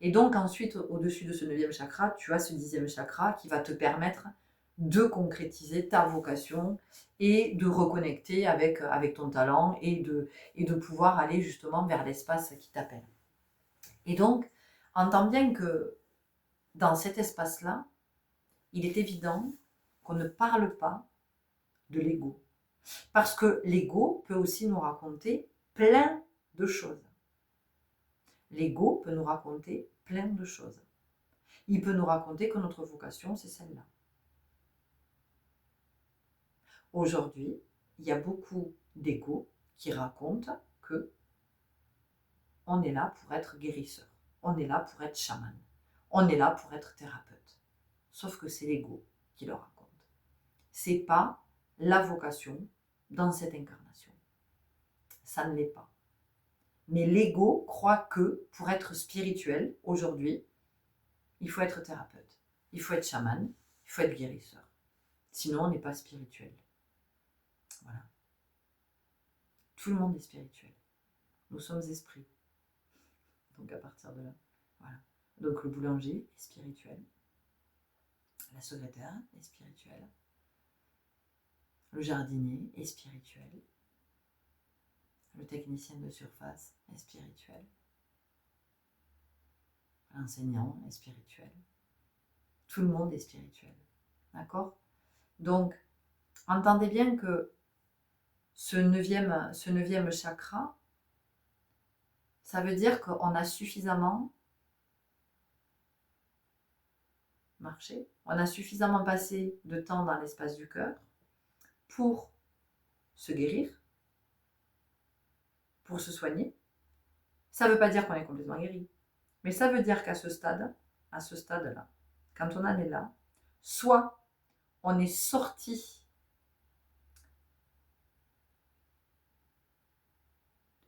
Et donc ensuite, au-dessus de ce 9e chakra, tu as ce 10e chakra qui va te permettre de concrétiser ta vocation et de reconnecter avec ton talent et de pouvoir aller justement vers l'espace qui t'appelle. Et donc, entends bien que dans cet espace-là, il est évident qu'on ne parle pas de l'ego. Parce que l'ego peut aussi nous raconter plein de choses. L'ego peut nous raconter plein de choses. Il peut nous raconter que notre vocation, c'est celle-là. Aujourd'hui, il y a beaucoup d'ego qui racontent que on est là pour être guérisseur, on est là pour être chaman, on est là pour être thérapeute. Sauf que c'est l'ego qui le raconte. C'est pas la vocation dans cette incarnation. Ça ne l'est pas. Mais l'ego croit que pour être spirituel aujourd'hui, il faut être thérapeute. il faut être chaman, il faut être guérisseur. Sinon, on n'est pas spirituel. Voilà. Tout le monde est spirituel. Nous sommes esprits. Donc à partir de là, voilà. Donc le boulanger est spirituel. La secrétaire est spirituelle. Le jardinier est spirituel. Le technicien de surface est spirituel. L'enseignant est spirituel. Tout le monde est spirituel. D'accord? Donc, entendez bien que ce neuvième chakra, ça veut dire qu'on a suffisamment marché, on a suffisamment passé de temps dans l'espace du cœur pour se guérir, pour se soigner. Ça ne veut pas dire qu'on est complètement guéri, mais ça veut dire qu'à ce stade-là, quand on en est là, soit on est sorti,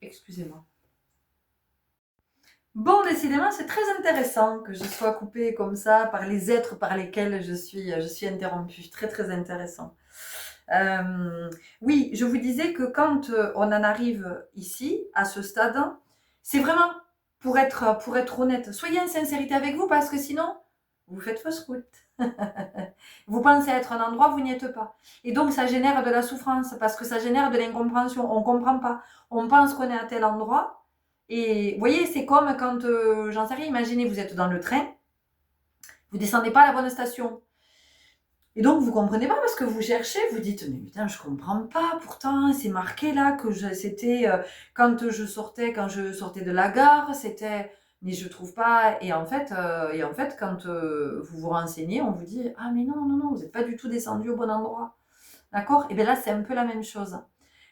excusez-moi. Bon, décidément, c'est très intéressant que je sois coupée comme ça par les êtres par lesquels je suis interrompue. Très, très intéressant. Oui, je vous disais que quand on en arrive ici, à ce stade, c'est vraiment pour être honnête. Soyez en sincérité avec vous parce que sinon, vous faites fausse route. Vous pensez être un endroit, vous n'y êtes pas. Et donc, ça génère de la souffrance parce que ça génère de l'incompréhension. On ne comprend pas. On pense qu'on est à tel endroit. Et vous voyez, c'est comme quand, j'en sais rien, imaginez, vous êtes dans le train, vous descendez pas à la bonne station. Et donc, vous comprenez pas parce que vous cherchez, vous dites, mais putain, je comprends pas, pourtant, c'est marqué là que c'était quand je sortais de la gare, c'était, mais je trouve pas. Et en fait, quand vous vous renseignez, on vous dit, ah, mais non, non, non, vous n'êtes pas du tout descendu au bon endroit. D'accord? Et bien là, c'est un peu la même chose.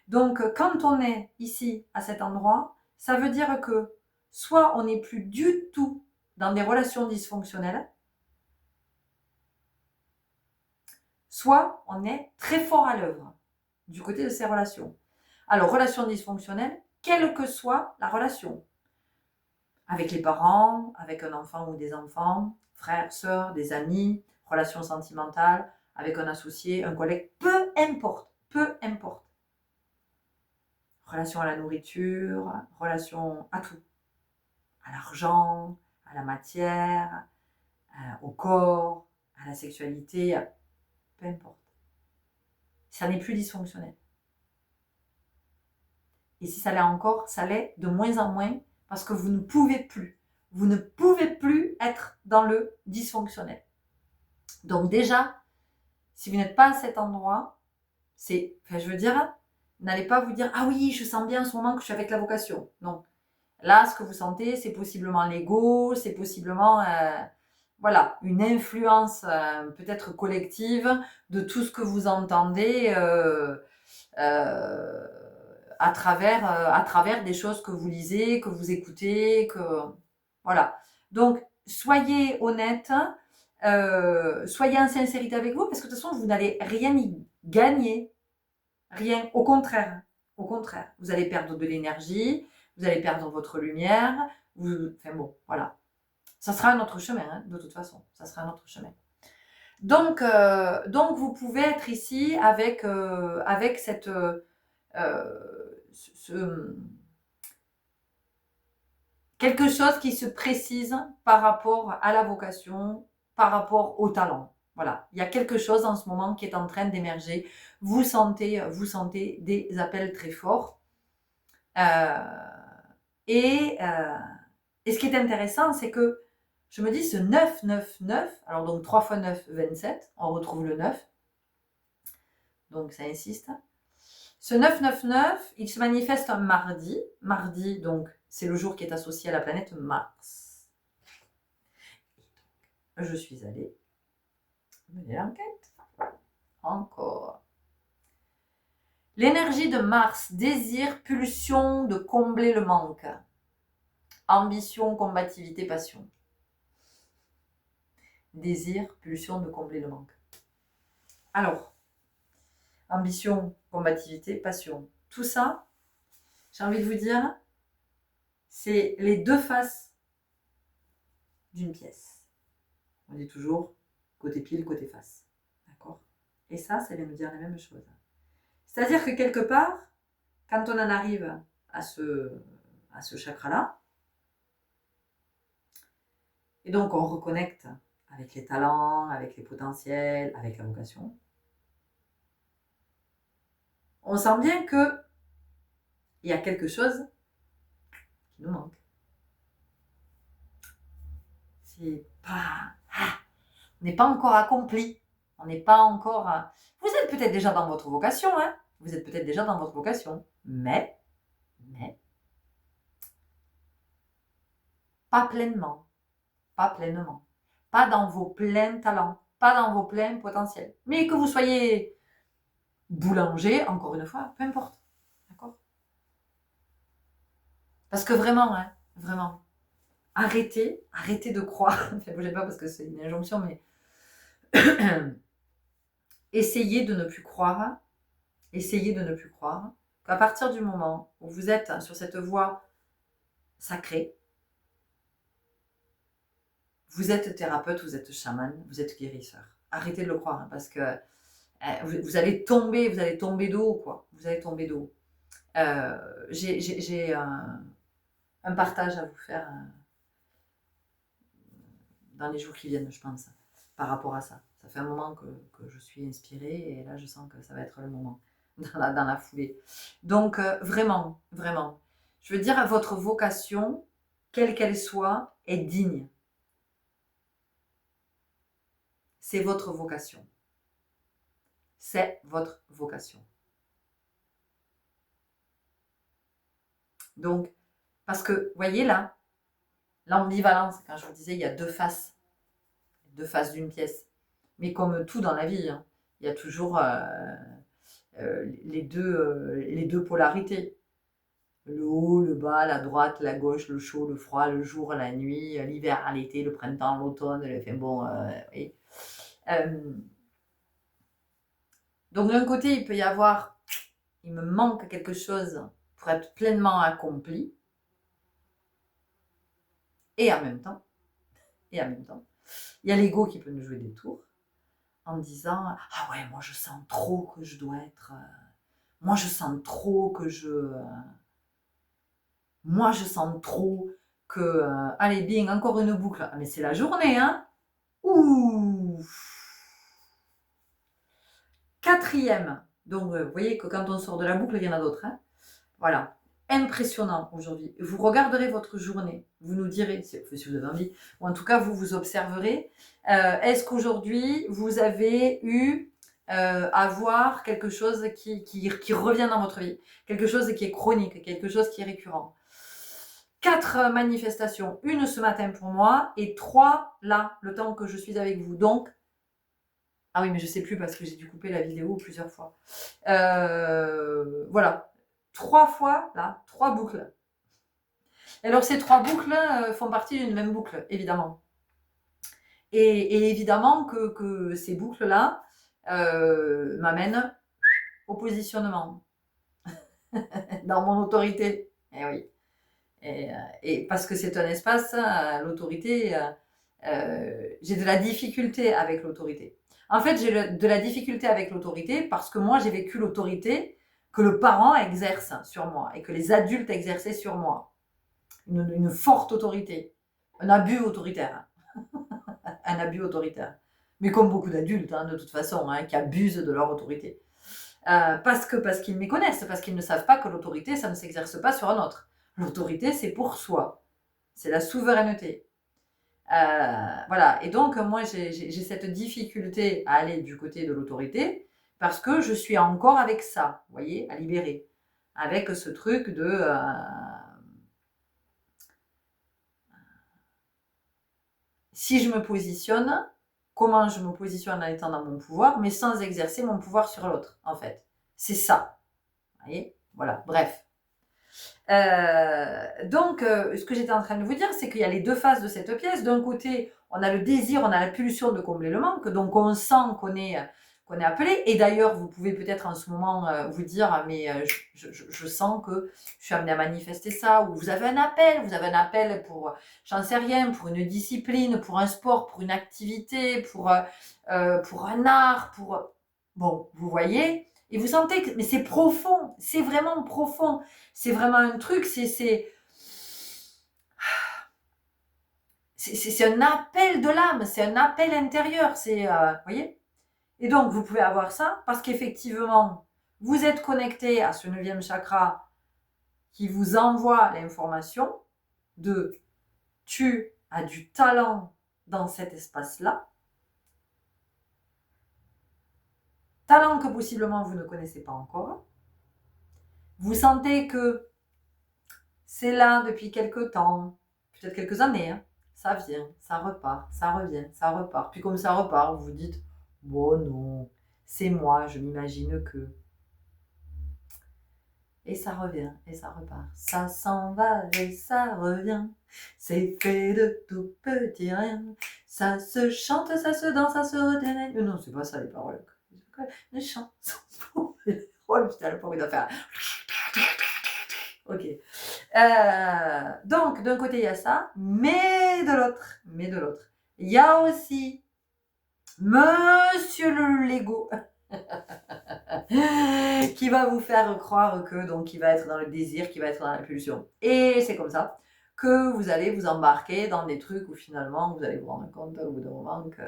Donc, quand on est ici, à cet endroit, ça veut dire que soit on n'est plus du tout dans des relations dysfonctionnelles, soit on est très fort à l'œuvre du côté de ces relations. Alors, relations dysfonctionnelles, quelle que soit la relation, avec les parents, avec un enfant ou des enfants, frères, sœurs, des amis, relations sentimentales, avec un associé, un collègue, peu importe, peu importe. Relation à la nourriture, relation à tout, à l'argent, à la matière, au corps, à la sexualité, peu importe. Ça n'est plus dysfonctionnel. Et si ça l'est encore, ça l'est de moins en moins parce que vous ne pouvez plus. Vous ne pouvez plus être dans le dysfonctionnel. Donc déjà, si vous n'êtes pas à cet endroit, n'allez pas vous dire « Ah oui, je sens bien en ce moment que je suis avec la vocation ». Non. Là, ce que vous sentez, c'est possiblement l'ego, c'est possiblement une influence peut-être collective de tout ce que vous entendez à travers des choses que vous lisez, que vous écoutez, voilà. Donc, soyez honnête, soyez en sincérité avec vous, parce que de toute façon, vous n'allez rien y gagner. Rien, au contraire. Au contraire, vous allez perdre de l'énergie, vous allez perdre votre lumière, voilà. Ça sera un autre chemin, hein, de toute façon. Ça sera un autre chemin. Donc vous pouvez être ici avec cette quelque chose qui se précise par rapport à la vocation, par rapport au talent. Voilà, il y a quelque chose en ce moment qui est en train d'émerger. Vous sentez des appels très forts. Et ce qui est intéressant, c'est que je me dis ce 999, alors donc 3 x 9, 27, on retrouve le 9. Donc ça insiste. Ce 999, il se manifeste un mardi. Mardi, donc, c'est le jour qui est associé à la planète Mars. Je suis allée mener l'enquête. Encore. L'énergie de Mars, désir, pulsion de combler le manque. Ambition, combativité, passion. Désir, pulsion de combler le manque. Alors, ambition, combativité, passion. Tout ça, j'ai envie de vous dire, c'est les deux faces d'une pièce. On dit toujours, côté pile, côté face. D'accord? Et ça vient nous dire la même chose. C'est-à-dire que quelque part, quand on en arrive à ce chakra-là, et donc on reconnecte avec les talents, avec les potentiels, avec la vocation, on sent bien que il y a quelque chose qui nous manque. C'est pas... on n'est pas encore accompli. On n'est pas encore... Vous êtes peut-être déjà dans votre vocation, hein? Vous êtes peut-être déjà dans votre vocation. Mais, pas pleinement. Pas pleinement. Pas dans vos pleins talents. Pas dans vos pleins potentiels. Mais que vous soyez boulanger, encore une fois, peu importe. D'accord? Parce que vraiment, hein, vraiment, arrêtez de croire. Enfin, bougez pas parce que c'est une injonction, mais essayez de ne plus croire qu'à partir du moment où vous êtes sur cette voie sacrée, vous êtes thérapeute, vous êtes chaman, vous êtes guérisseur. Arrêtez de le croire, hein, parce que vous allez tomber d'eau, quoi. Vous allez tomber d'eau. J'ai un partage à vous faire dans les jours qui viennent, je pense, par rapport à ça. Ça fait un moment que je suis inspirée et là, je sens que ça va être le moment dans la foulée. Donc, vraiment, vraiment, je veux dire, votre vocation, quelle qu'elle soit, est digne. C'est votre vocation. C'est votre vocation. Donc, parce que, voyez là, l'ambivalence, quand je vous disais, il y a deux faces d'une pièce. Mais comme tout dans la vie, hein, il y a toujours les deux polarités. Le haut, le bas, la droite, la gauche, le chaud, le froid, le jour, la nuit, l'hiver, l'été, le printemps, l'automne, enfin bon, oui. Donc d'un côté, il peut y avoir, il me manque quelque chose pour être pleinement accompli, et en même temps, il y a l'ego qui peut nous jouer des tours en disant « Ah ouais, moi je sens trop que je dois être... moi je sens trop que je... moi je sens trop que... allez, bing, encore une boucle. Ah, mais c'est la journée, hein? Ouh! Quatrième. Donc, vous voyez que quand on sort de la boucle, il y en a d'autres. Hein? Voilà. Impressionnant aujourd'hui. Vous regarderez votre journée. Vous nous direz, si vous avez envie, ou en tout cas, vous observerez. Est-ce qu'aujourd'hui, vous avez eu à voir quelque chose qui revient dans votre vie? Quelque chose qui est chronique, quelque chose qui est récurrent. 4 manifestations. Une ce matin pour moi et 3 là, le temps que je suis avec vous. Donc, ah oui, mais je sais plus parce que j'ai dû couper la vidéo plusieurs fois. Voilà. 3 fois, là, 3 boucles. Et alors, ces 3 boucles font partie d'une même boucle, évidemment. Et évidemment que ces boucles-là m'amènent au positionnement. Dans mon autorité. Eh oui. Et parce que c'est un espace, l'autorité, j'ai de la difficulté avec l'autorité. En fait, j'ai de la difficulté avec l'autorité parce que moi, j'ai vécu l'autorité que le parent exerce sur moi et que les adultes exerçaient sur moi. Une forte autorité, un abus autoritaire. Un abus autoritaire. Mais comme beaucoup d'adultes, hein, de toute façon, hein, qui abusent de leur autorité. Parce qu'ils méconnaissent, parce qu'ils ne savent pas que l'autorité, ça ne s'exerce pas sur un autre. L'autorité, c'est pour soi. C'est la souveraineté. Voilà. Et donc, moi, j'ai cette difficulté à aller du côté de l'autorité parce que je suis encore avec ça, vous voyez, à libérer. Avec ce truc de... si je me positionne, comment je me positionne en étant dans mon pouvoir, mais sans exercer mon pouvoir sur l'autre, en fait. C'est ça. Vous voyez? Voilà, bref. Donc, ce que j'étais en train de vous dire, c'est qu'il y a les deux faces de cette pièce. D'un côté, on a le désir, on a la pulsion de combler le manque. Donc, on sent qu'on est appelé. Et d'ailleurs, vous pouvez peut-être en ce moment vous dire, ah, mais je sens que je suis amenée à manifester ça, ou vous avez un appel pour, j'en sais rien, pour une discipline, pour un sport, pour une activité, pour un art, pour... Bon, vous voyez, et vous sentez que... Mais c'est profond, c'est vraiment profond. C'est vraiment un truc, c'est un appel de l'âme, c'est un appel intérieur, c'est... vous voyez. Et donc, vous pouvez avoir ça parce qu'effectivement, vous êtes connecté à ce 9e chakra qui vous envoie l'information de tu as du talent dans cet espace-là. Talent que possiblement vous ne connaissez pas encore. Vous sentez que c'est là depuis quelques temps, peut-être quelques années, hein. Ça vient, ça repart, ça revient, ça repart. Puis comme ça repart, vous vous dites, bon non, c'est moi, je m'imagine que... Et ça revient, et ça repart. Ça s'en va et ça revient. C'est fait de tout petit rien. Ça se chante, ça se danse, ça se retenait. Non, c'est pas ça les paroles. Les chansons pour les paroles, putain, le pauvre, il doit faire... Ok. Donc, d'un côté, il y a ça, mais de l'autre, il y a aussi Monsieur le Lego qui va vous faire croire que, donc, il va être dans le désir, qui va être dans la pulsion. Et c'est comme ça que vous allez vous embarquer dans des trucs où finalement, vous allez vous rendre compte au bout d'un moment que,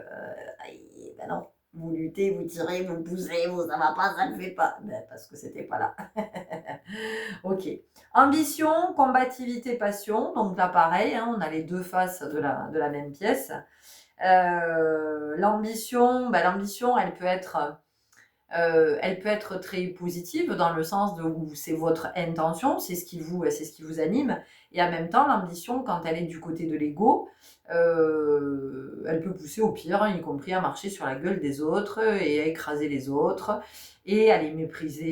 ben non, vous luttez, vous tirez, vous poussez, ça va pas, ça ne fait pas. Ben, parce que c'était pas là. Ok. Ambition, combativité, passion. Donc là, pareil, hein, on a les deux faces de la même pièce. L'ambition, elle peut être très positive dans le sens de où c'est votre intention, c'est ce qui vous anime. Et en même temps, l'ambition, quand elle est du côté de l'ego, elle peut pousser au pire, hein, y compris à marcher sur la gueule des autres et à écraser les autres et à les mépriser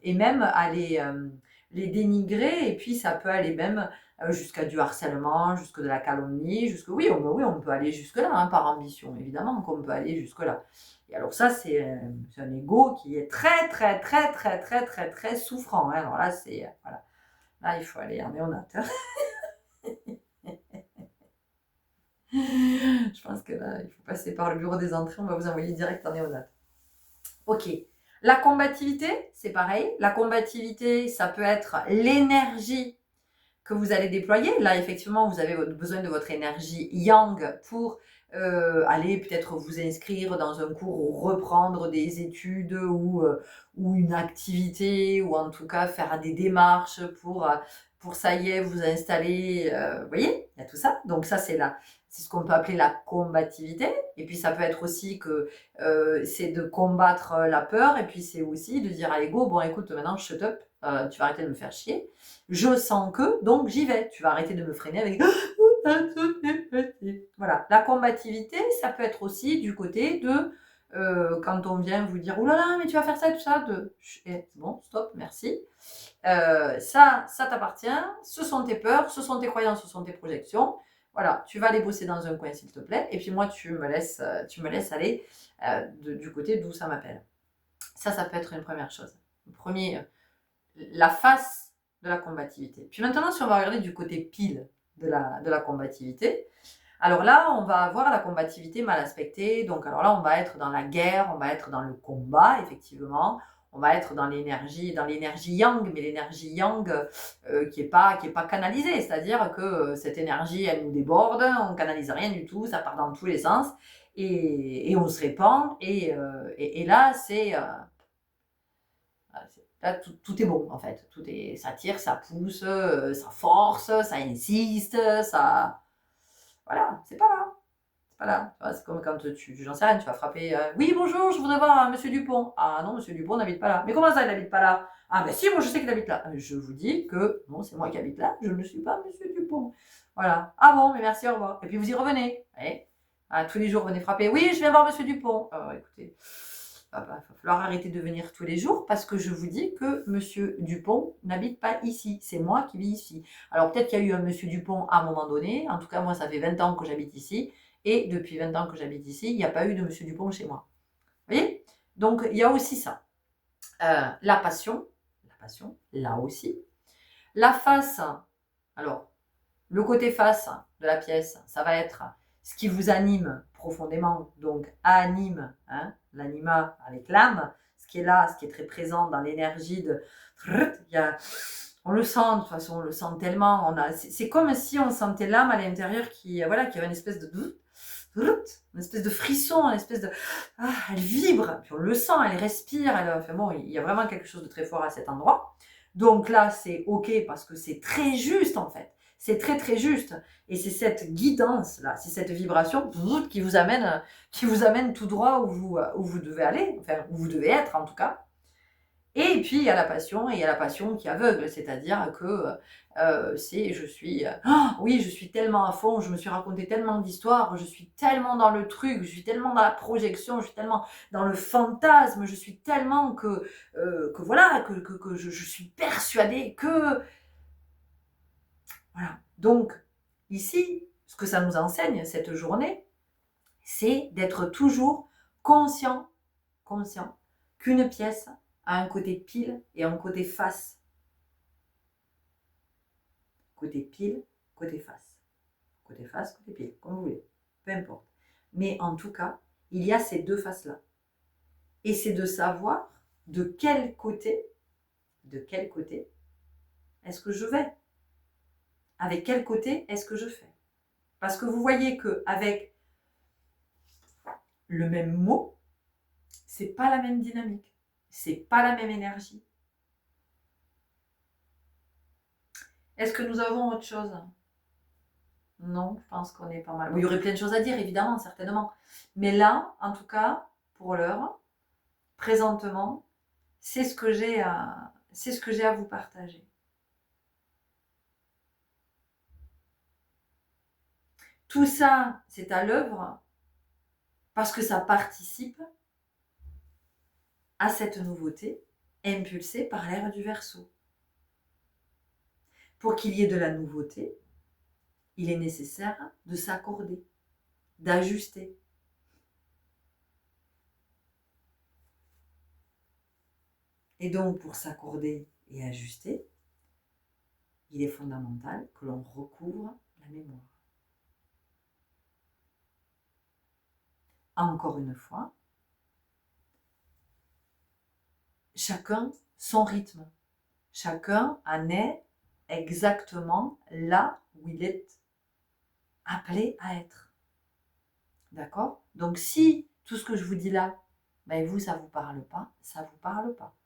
et même à les dénigrer. Et puis, ça peut aller même jusqu'à du harcèlement, jusqu'à de la calomnie, oui, on peut aller jusque-là, hein, par ambition, évidemment qu'on peut aller jusque-là. Et alors ça, c'est un ego qui est très, très, très, très, très, très, très souffrant, hein. Alors là, c'est... voilà. Là, il faut aller en néonate. Je pense que là, il faut passer par le bureau des entrées, on va vous envoyer direct en néonate. Ok. La combativité, c'est pareil. La combativité, ça peut être l'énergie que vous allez déployer. Là, effectivement, vous avez besoin de votre énergie yang pour aller peut-être vous inscrire dans un cours ou reprendre des études ou une activité ou en tout cas faire des démarches pour ça y est, vous installer. Vous voyez, il y a tout ça. Donc ça, c'est ce qu'on peut appeler la combativité. Et puis ça peut être aussi que c'est de combattre la peur. Et puis c'est aussi de dire à l'ego, bon écoute, maintenant shut up, tu vas arrêter de me faire chier. Je sens que, donc j'y vais. Tu vas arrêter de me freiner avec... Voilà. La combativité, ça peut être aussi du côté de... quand on vient vous dire, oh là là, mais tu vas faire ça et tout ça, bon, stop, merci. Ça t'appartient, ce sont tes peurs, ce sont tes croyances, ce sont tes projections. Voilà, tu vas aller bosser dans un coin, s'il te plaît. Et puis moi, tu me laisses aller du côté d'où ça m'appelle. Ça peut être une première chose. La face de la combativité. Puis maintenant, si on va regarder du côté pile de la combativité, alors là, on va avoir la combativité mal aspectée. Donc, alors là, on va être dans la guerre, on va être dans le combat, effectivement. On va être dans l'énergie yang, mais l'énergie yang qui est pas canalisée. C'est-à-dire que cette énergie, elle nous déborde, on canalise rien du tout, ça part dans tous les sens et on se répand. Et là, là, tout est bon, en fait. Ça tire, ça pousse, ça force, ça insiste, ça... Voilà, c'est pas là. C'est pas là. C'est comme quand j'en sais rien, tu vas frapper. Oui, bonjour, je voudrais voir Monsieur Dupont. Ah non, Monsieur Dupont n'habite pas là. Mais comment ça, il n'habite pas là? Ah ben si, moi je sais qu'il habite là. Je vous dis que non, c'est moi qui habite là, je ne suis pas Monsieur Dupont. Voilà. Ah bon, mais merci, au revoir. Et puis vous y revenez. Ouais. Ah, tous les jours, venez frapper. Oui, je viens voir Monsieur Dupont. Écoutez, il va falloir arrêter de venir tous les jours parce que je vous dis que Monsieur Dupont n'habite pas ici. C'est moi qui vis ici. Alors peut-être qu'il y a eu un Monsieur Dupont à un moment donné. En tout cas, moi, ça fait 20 ans que j'habite ici. Et depuis 20 ans que j'habite ici, il n'y a pas eu de Monsieur Dupont chez moi. Vous voyez? Donc, il y a aussi ça. La passion, là aussi. La face, alors, le côté face de la pièce, ça va être ce qui vous anime profondément, donc anime, hein, l'anima avec l'âme, ce qui est là, ce qui est très présent dans l'énergie de... On le sent, de toute façon, on le sent tellement. C'est comme si on sentait l'âme à l'intérieur qui avait une espèce de... Une espèce de frisson, une espèce de... Ah, elle vibre, puis on le sent, elle respire. Enfin bon, il y a vraiment quelque chose de très fort à cet endroit. Donc là, c'est OK parce que c'est très juste en fait. C'est très très juste. Et c'est cette guidance là, c'est cette vibration qui vous amène tout droit où vous devez aller, enfin où vous devez être en tout cas. Et puis il y a la passion, et il y a la passion qui aveugle, c'est-à-dire que je suis tellement à fond, je me suis raconté tellement d'histoires, je suis tellement dans le truc, je suis tellement dans la projection, je suis tellement dans le fantasme, je suis tellement que je suis persuadée que voilà. Donc ici, ce que ça nous enseigne cette journée, c'est d'être toujours conscient qu'une pièce a un côté pile et un côté face. Côté pile, côté face. Côté face, côté pile, comme vous voulez. Peu importe. Mais en tout cas, il y a ces deux faces-là. Et c'est de savoir de quel côté est-ce que je vais. Avec quel côté est-ce que je fais. Parce que vous voyez qu'avec le même mot, c'est pas la même dynamique. C'est pas la même énergie. Est-ce que nous avons autre chose? Non, je pense qu'on est pas mal. Bon, il y aurait plein de choses à dire, évidemment, certainement. Mais là, en tout cas, pour l'heure, présentement, c'est ce que j'ai à vous partager. Tout ça, c'est à l'œuvre parce que ça participe à cette nouveauté impulsée par l'ère du Verseau. Pour qu'il y ait de la nouveauté, il est nécessaire de s'accorder, d'ajuster. Et donc, pour s'accorder et ajuster, il est fondamental que l'on recouvre la mémoire. Encore une fois, chacun son rythme. Chacun en est exactement là où il est appelé à être. D'accord? Donc si tout ce que je vous dis là, ben vous, ça ne vous parle pas, ça ne vous parle pas.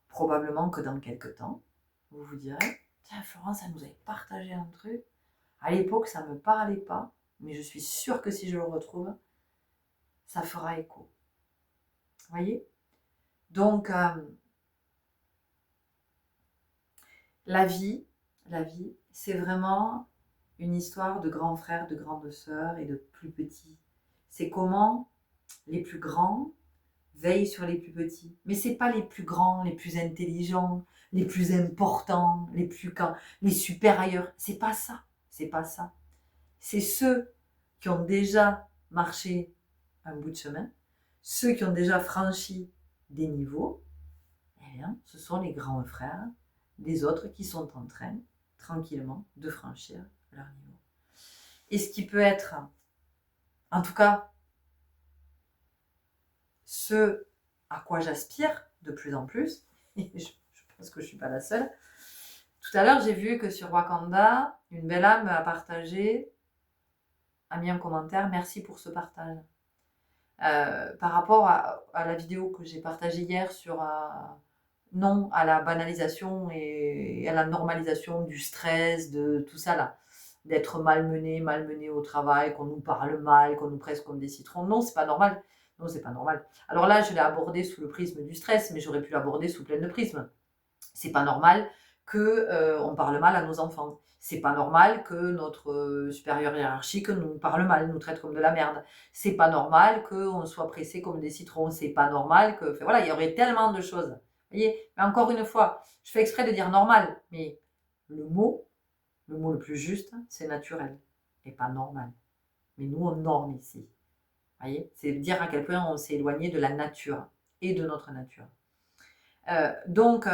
Probablement que dans quelques temps, vous vous direz, tiens Florence, elle nous avait partagé un truc. À l'époque, ça ne me parlait pas, mais je suis sûre que si je le retrouve, ça fera écho. Vous voyez? Donc, la vie, c'est vraiment une histoire de grands frères, de grandes sœurs et de plus petits. C'est comment les plus grands veillent sur les plus petits. Mais c'est pas les plus grands, les plus intelligents, les plus importants, les supérieurs. C'est pas ça. C'est pas ça. C'est ceux qui ont déjà marché un bout de chemin, ceux qui ont déjà franchi des niveaux. Eh bien, ce sont les grands frères des autres qui sont en train, tranquillement, de franchir leur niveau. Et ce qui peut être, en tout cas, ce à quoi j'aspire de plus en plus, et je pense que je ne suis pas la seule. Tout à l'heure, j'ai vu que sur Wakanda, une belle âme a partagé, a mis un commentaire, merci pour ce partage. Par rapport à la vidéo que j'ai partagée hier sur non à la banalisation et à la normalisation du stress, de tout ça là, d'être malmené au travail, qu'on nous parle mal, qu'on nous presse comme des citrons. Non, c'est pas normal. Non, c'est pas normal. Alors là, je l'ai abordé sous le prisme du stress, mais j'aurais pu l'aborder sous plein de prismes. C'est pas normal que on parle mal à nos enfants. C'est pas normal que notre supérieur hiérarchique nous parle mal, nous traite comme de la merde. C'est pas normal qu'on soit pressé comme des citrons. C'est pas normal que... Enfin, voilà, il y aurait tellement de choses. Vous voyez? Mais encore une fois, je fais exprès de dire normal, mais le mot le plus juste, c'est naturel et pas normal. Mais nous, on norme ici. Vous voyez, c'est dire à quel point on s'est éloigné de la nature et de notre nature. Donc,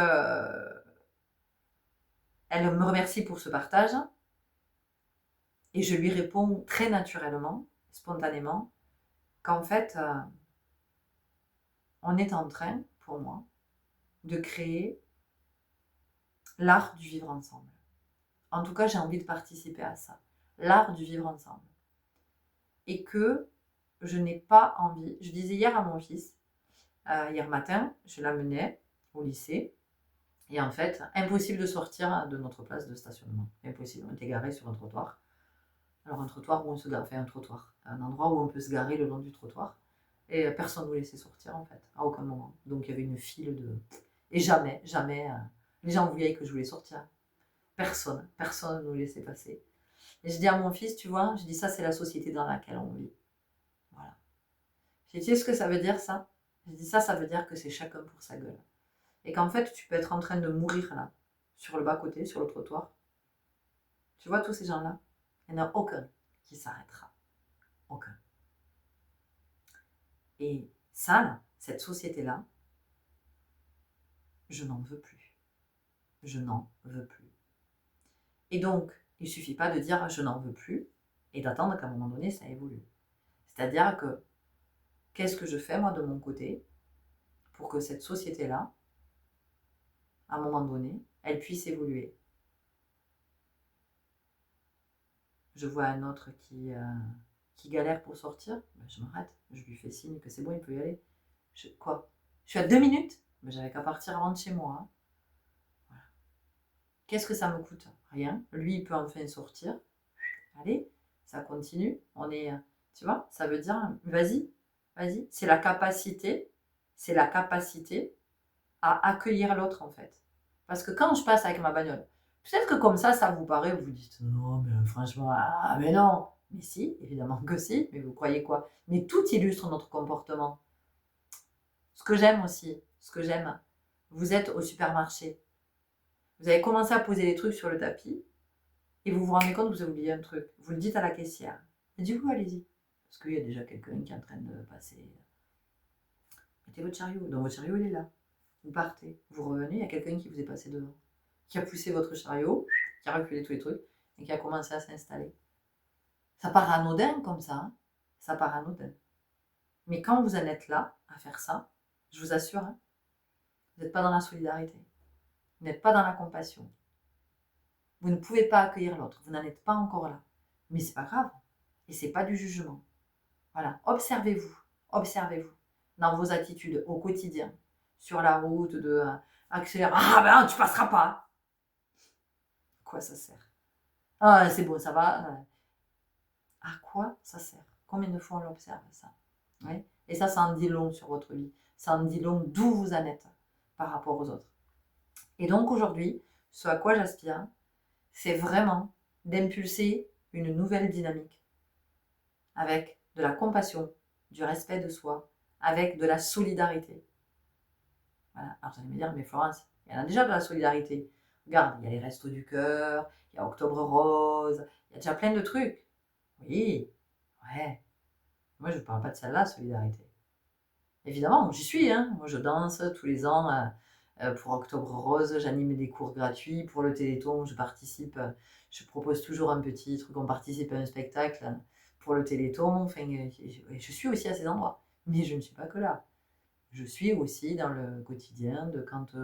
elle me remercie pour ce partage et je lui réponds très naturellement, spontanément, qu'en fait, on est en train, pour moi, de créer l'art du vivre ensemble. En tout cas, j'ai envie de participer à ça. L'art du vivre ensemble. Et que je n'ai pas envie. Je disais hier à mon fils, hier matin, je l'amenais au lycée. Et en fait, impossible de sortir de notre place de stationnement. Impossible. On était garé sur un trottoir. Alors un trottoir où on se gare, enfin un trottoir, un endroit où on peut se garer le long du trottoir. Et personne ne nous laissait sortir en fait, à aucun moment. Donc il y avait une file de... Et jamais, les gens voyaient que je voulais sortir. Personne ne nous laissait passer. Et je dis à mon fils, tu vois, je dis ça c'est la société dans laquelle on vit. Voilà. J'ai dit, tu sais ce que ça veut dire ça? Je dis ça veut dire que c'est chacun pour sa gueule. Et qu'en fait, tu peux être en train de mourir là, sur le bas-côté, sur le trottoir. Tu vois tous ces gens-là? Il n'y en a aucun qui s'arrêtera. Aucun. Et ça, là, cette société-là, je n'en veux plus. Je n'en veux plus. Et donc, il ne suffit pas de dire je n'en veux plus et d'attendre qu'à un moment donné, ça évolue. C'est-à-dire que, qu'est-ce que je fais moi de mon côté pour que cette société-là, à un moment donné, elle puisse évoluer? Je vois un autre qui galère pour sortir, ben je m'arrête, je lui fais signe que c'est bon, il peut y aller. Quoi? Je suis à 2 minutes? Mais j'avais qu'à partir avant de chez moi. Hein. Voilà. Qu'est-ce que ça me coûte? Rien. Lui, il peut enfin sortir. Allez, ça continue. On est, tu vois, ça veut dire, vas-y, vas-y. C'est la capacité à accueillir l'autre en fait. Parce que quand je passe avec ma bagnole, peut-être que comme ça vous paraît, vous vous dites non, mais franchement, ah, mais non. Mais si, évidemment que si, mais vous croyez quoi? Mais tout illustre notre comportement. Ce que j'aime aussi, vous êtes au supermarché. Vous avez commencé à poser des trucs sur le tapis et vous vous rendez compte que vous avez oublié un truc. Vous le dites à la caissière. Et du coup, allez-y. Parce qu'il y a déjà quelqu'un qui est en train de passer. Mettez votre chariot. Donc votre chariot, il est là. Vous partez. Vous revenez, il y a quelqu'un qui vous est passé devant. Qui a poussé votre chariot, qui a reculé tous les trucs et qui a commencé à s'installer. Ça part anodin comme ça. Hein. Ça part anodin. Mais quand vous en êtes là à faire ça, je vous assure, hein, vous n'êtes pas dans la solidarité. Vous n'êtes pas dans la compassion. Vous ne pouvez pas accueillir l'autre. Vous n'en êtes pas encore là. Mais c'est pas grave. Et c'est pas du jugement. Voilà. Observez-vous. Observez-vous. Dans vos attitudes au quotidien. Sur la route de accélérer. Ah ben tu passeras pas. Quoi ça sert? Ah c'est bon, ça va. À quoi ça sert? Combien de fois on l'observe ça? Ouais. Et ça en dit long sur votre vie. Ça en dit long d'où vous en êtes par rapport aux autres. Et donc aujourd'hui, ce à quoi j'aspire, c'est vraiment d'impulser une nouvelle dynamique avec de la compassion, du respect de soi, avec de la solidarité. Voilà. Alors vous allez me dire, mais Florence, il y en a déjà de la solidarité. Regarde, il y a les Restos du Cœur, il y a Octobre Rose, il y a déjà plein de trucs. Oui, ouais. Moi, je ne parle pas de celle-là, solidarité. Évidemment, j'y suis. Hein. Moi, je danse tous les ans pour Octobre Rose. J'anime des cours gratuits. Pour le Téléthon, je participe. Je propose toujours un petit truc. On participe à un spectacle pour le Téléthon. Enfin, je suis aussi à ces endroits. Mais je ne suis pas que là. Je suis aussi dans le quotidien de quand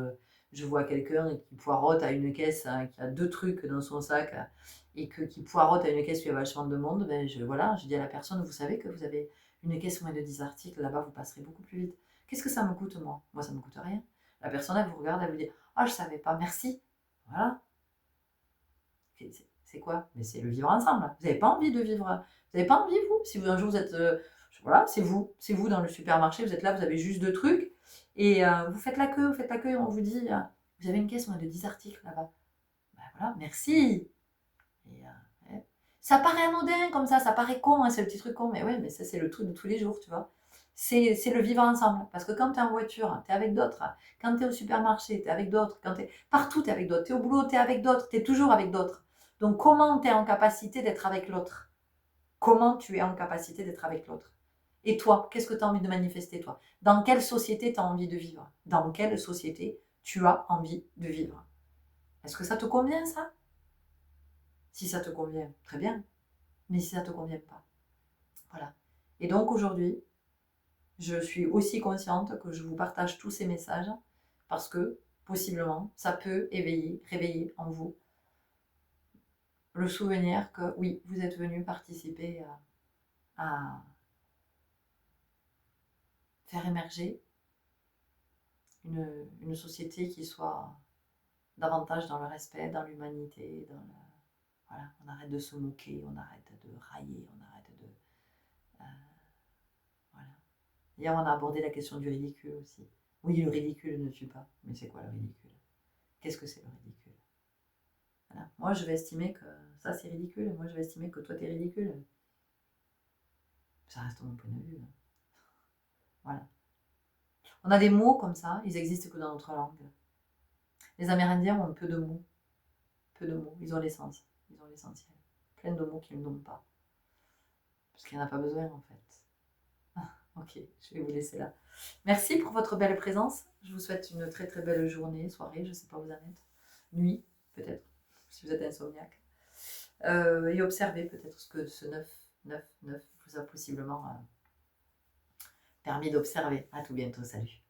je vois quelqu'un qui poireaute à une caisse, hein, qui a 2 trucs dans son sac et qui poireaute à une caisse où il y a vachement de monde, ben je dis à la personne, vous savez que vous avez une caisse moins de 10 articles, là-bas vous passerez beaucoup plus vite. Qu'est-ce que ça me coûte moi? Moi ça me coûte rien. La personne elle vous regarde, elle vous dit, ah je savais pas, merci. Voilà. C'est quoi? Mais c'est le vivre ensemble. Vous n'avez pas envie de vivre, vous n'avez pas envie vous, si vous, un jour vous êtes voilà, c'est vous dans le supermarché, vous êtes là, vous avez juste 2 trucs, et vous faites la queue, et on vous dit, vous avez une caisse moins de 10 articles là-bas. Ben voilà, merci. Et, ouais. Ça paraît anodin comme ça paraît con, hein, c'est le petit truc con, mais ouais, mais ça c'est le truc de tous les jours, tu vois. C'est le vivre ensemble, parce que quand tu es en voiture, tu es avec d'autres, quand tu es au supermarché, tu es avec d'autres, quand partout tu es avec d'autres, tu es au boulot, tu es avec d'autres, tu es toujours avec d'autres. Donc comment tu es en capacité d'être avec l'autre? comment tu es en capacité d'être avec l'autre. Et toi, qu'est-ce que tu as envie de manifester, toi? Dans quelle société tu as envie de vivre? Dans quelle société tu as envie de vivre? Est-ce que ça te convient, ça? Si ça te convient, très bien. Mais si ça ne te convient pas, voilà. Et donc aujourd'hui, je suis aussi consciente que je vous partage tous ces messages parce que possiblement, ça peut réveiller en vous le souvenir que oui, vous êtes venu participer à faire émerger une société qui soit davantage dans le respect, dans l'humanité, voilà, on arrête de se moquer, on arrête de railler, on arrête de... voilà. Hier, on a abordé la question du ridicule aussi. Oui, le ridicule ne tue pas, mais c'est quoi le ridicule? Qu'est-ce que c'est le ridicule? Voilà. Moi, je vais estimer que ça, c'est ridicule. Moi, je vais estimer que toi, t'es ridicule. Ça reste mon point de vue. Voilà. On a des mots comme ça, ils existent que dans notre langue. Les Amérindiens ont peu de mots. Peu de mots. Ils ont l'essence. Ils ont l'essentiel. Plein de mots qu'ils n'ont pas. Parce qu'il n'y en a pas besoin, en fait. Ah, ok, je vais vous laisser là. Merci pour votre belle présence. Je vous souhaite une très très belle journée, soirée, je ne sais pas où vous en êtes. Nuit, peut-être, si vous êtes insomniaque. Et observez peut-être ce que ce 9 vous a possiblement permis d'observer. À tout bientôt, salut.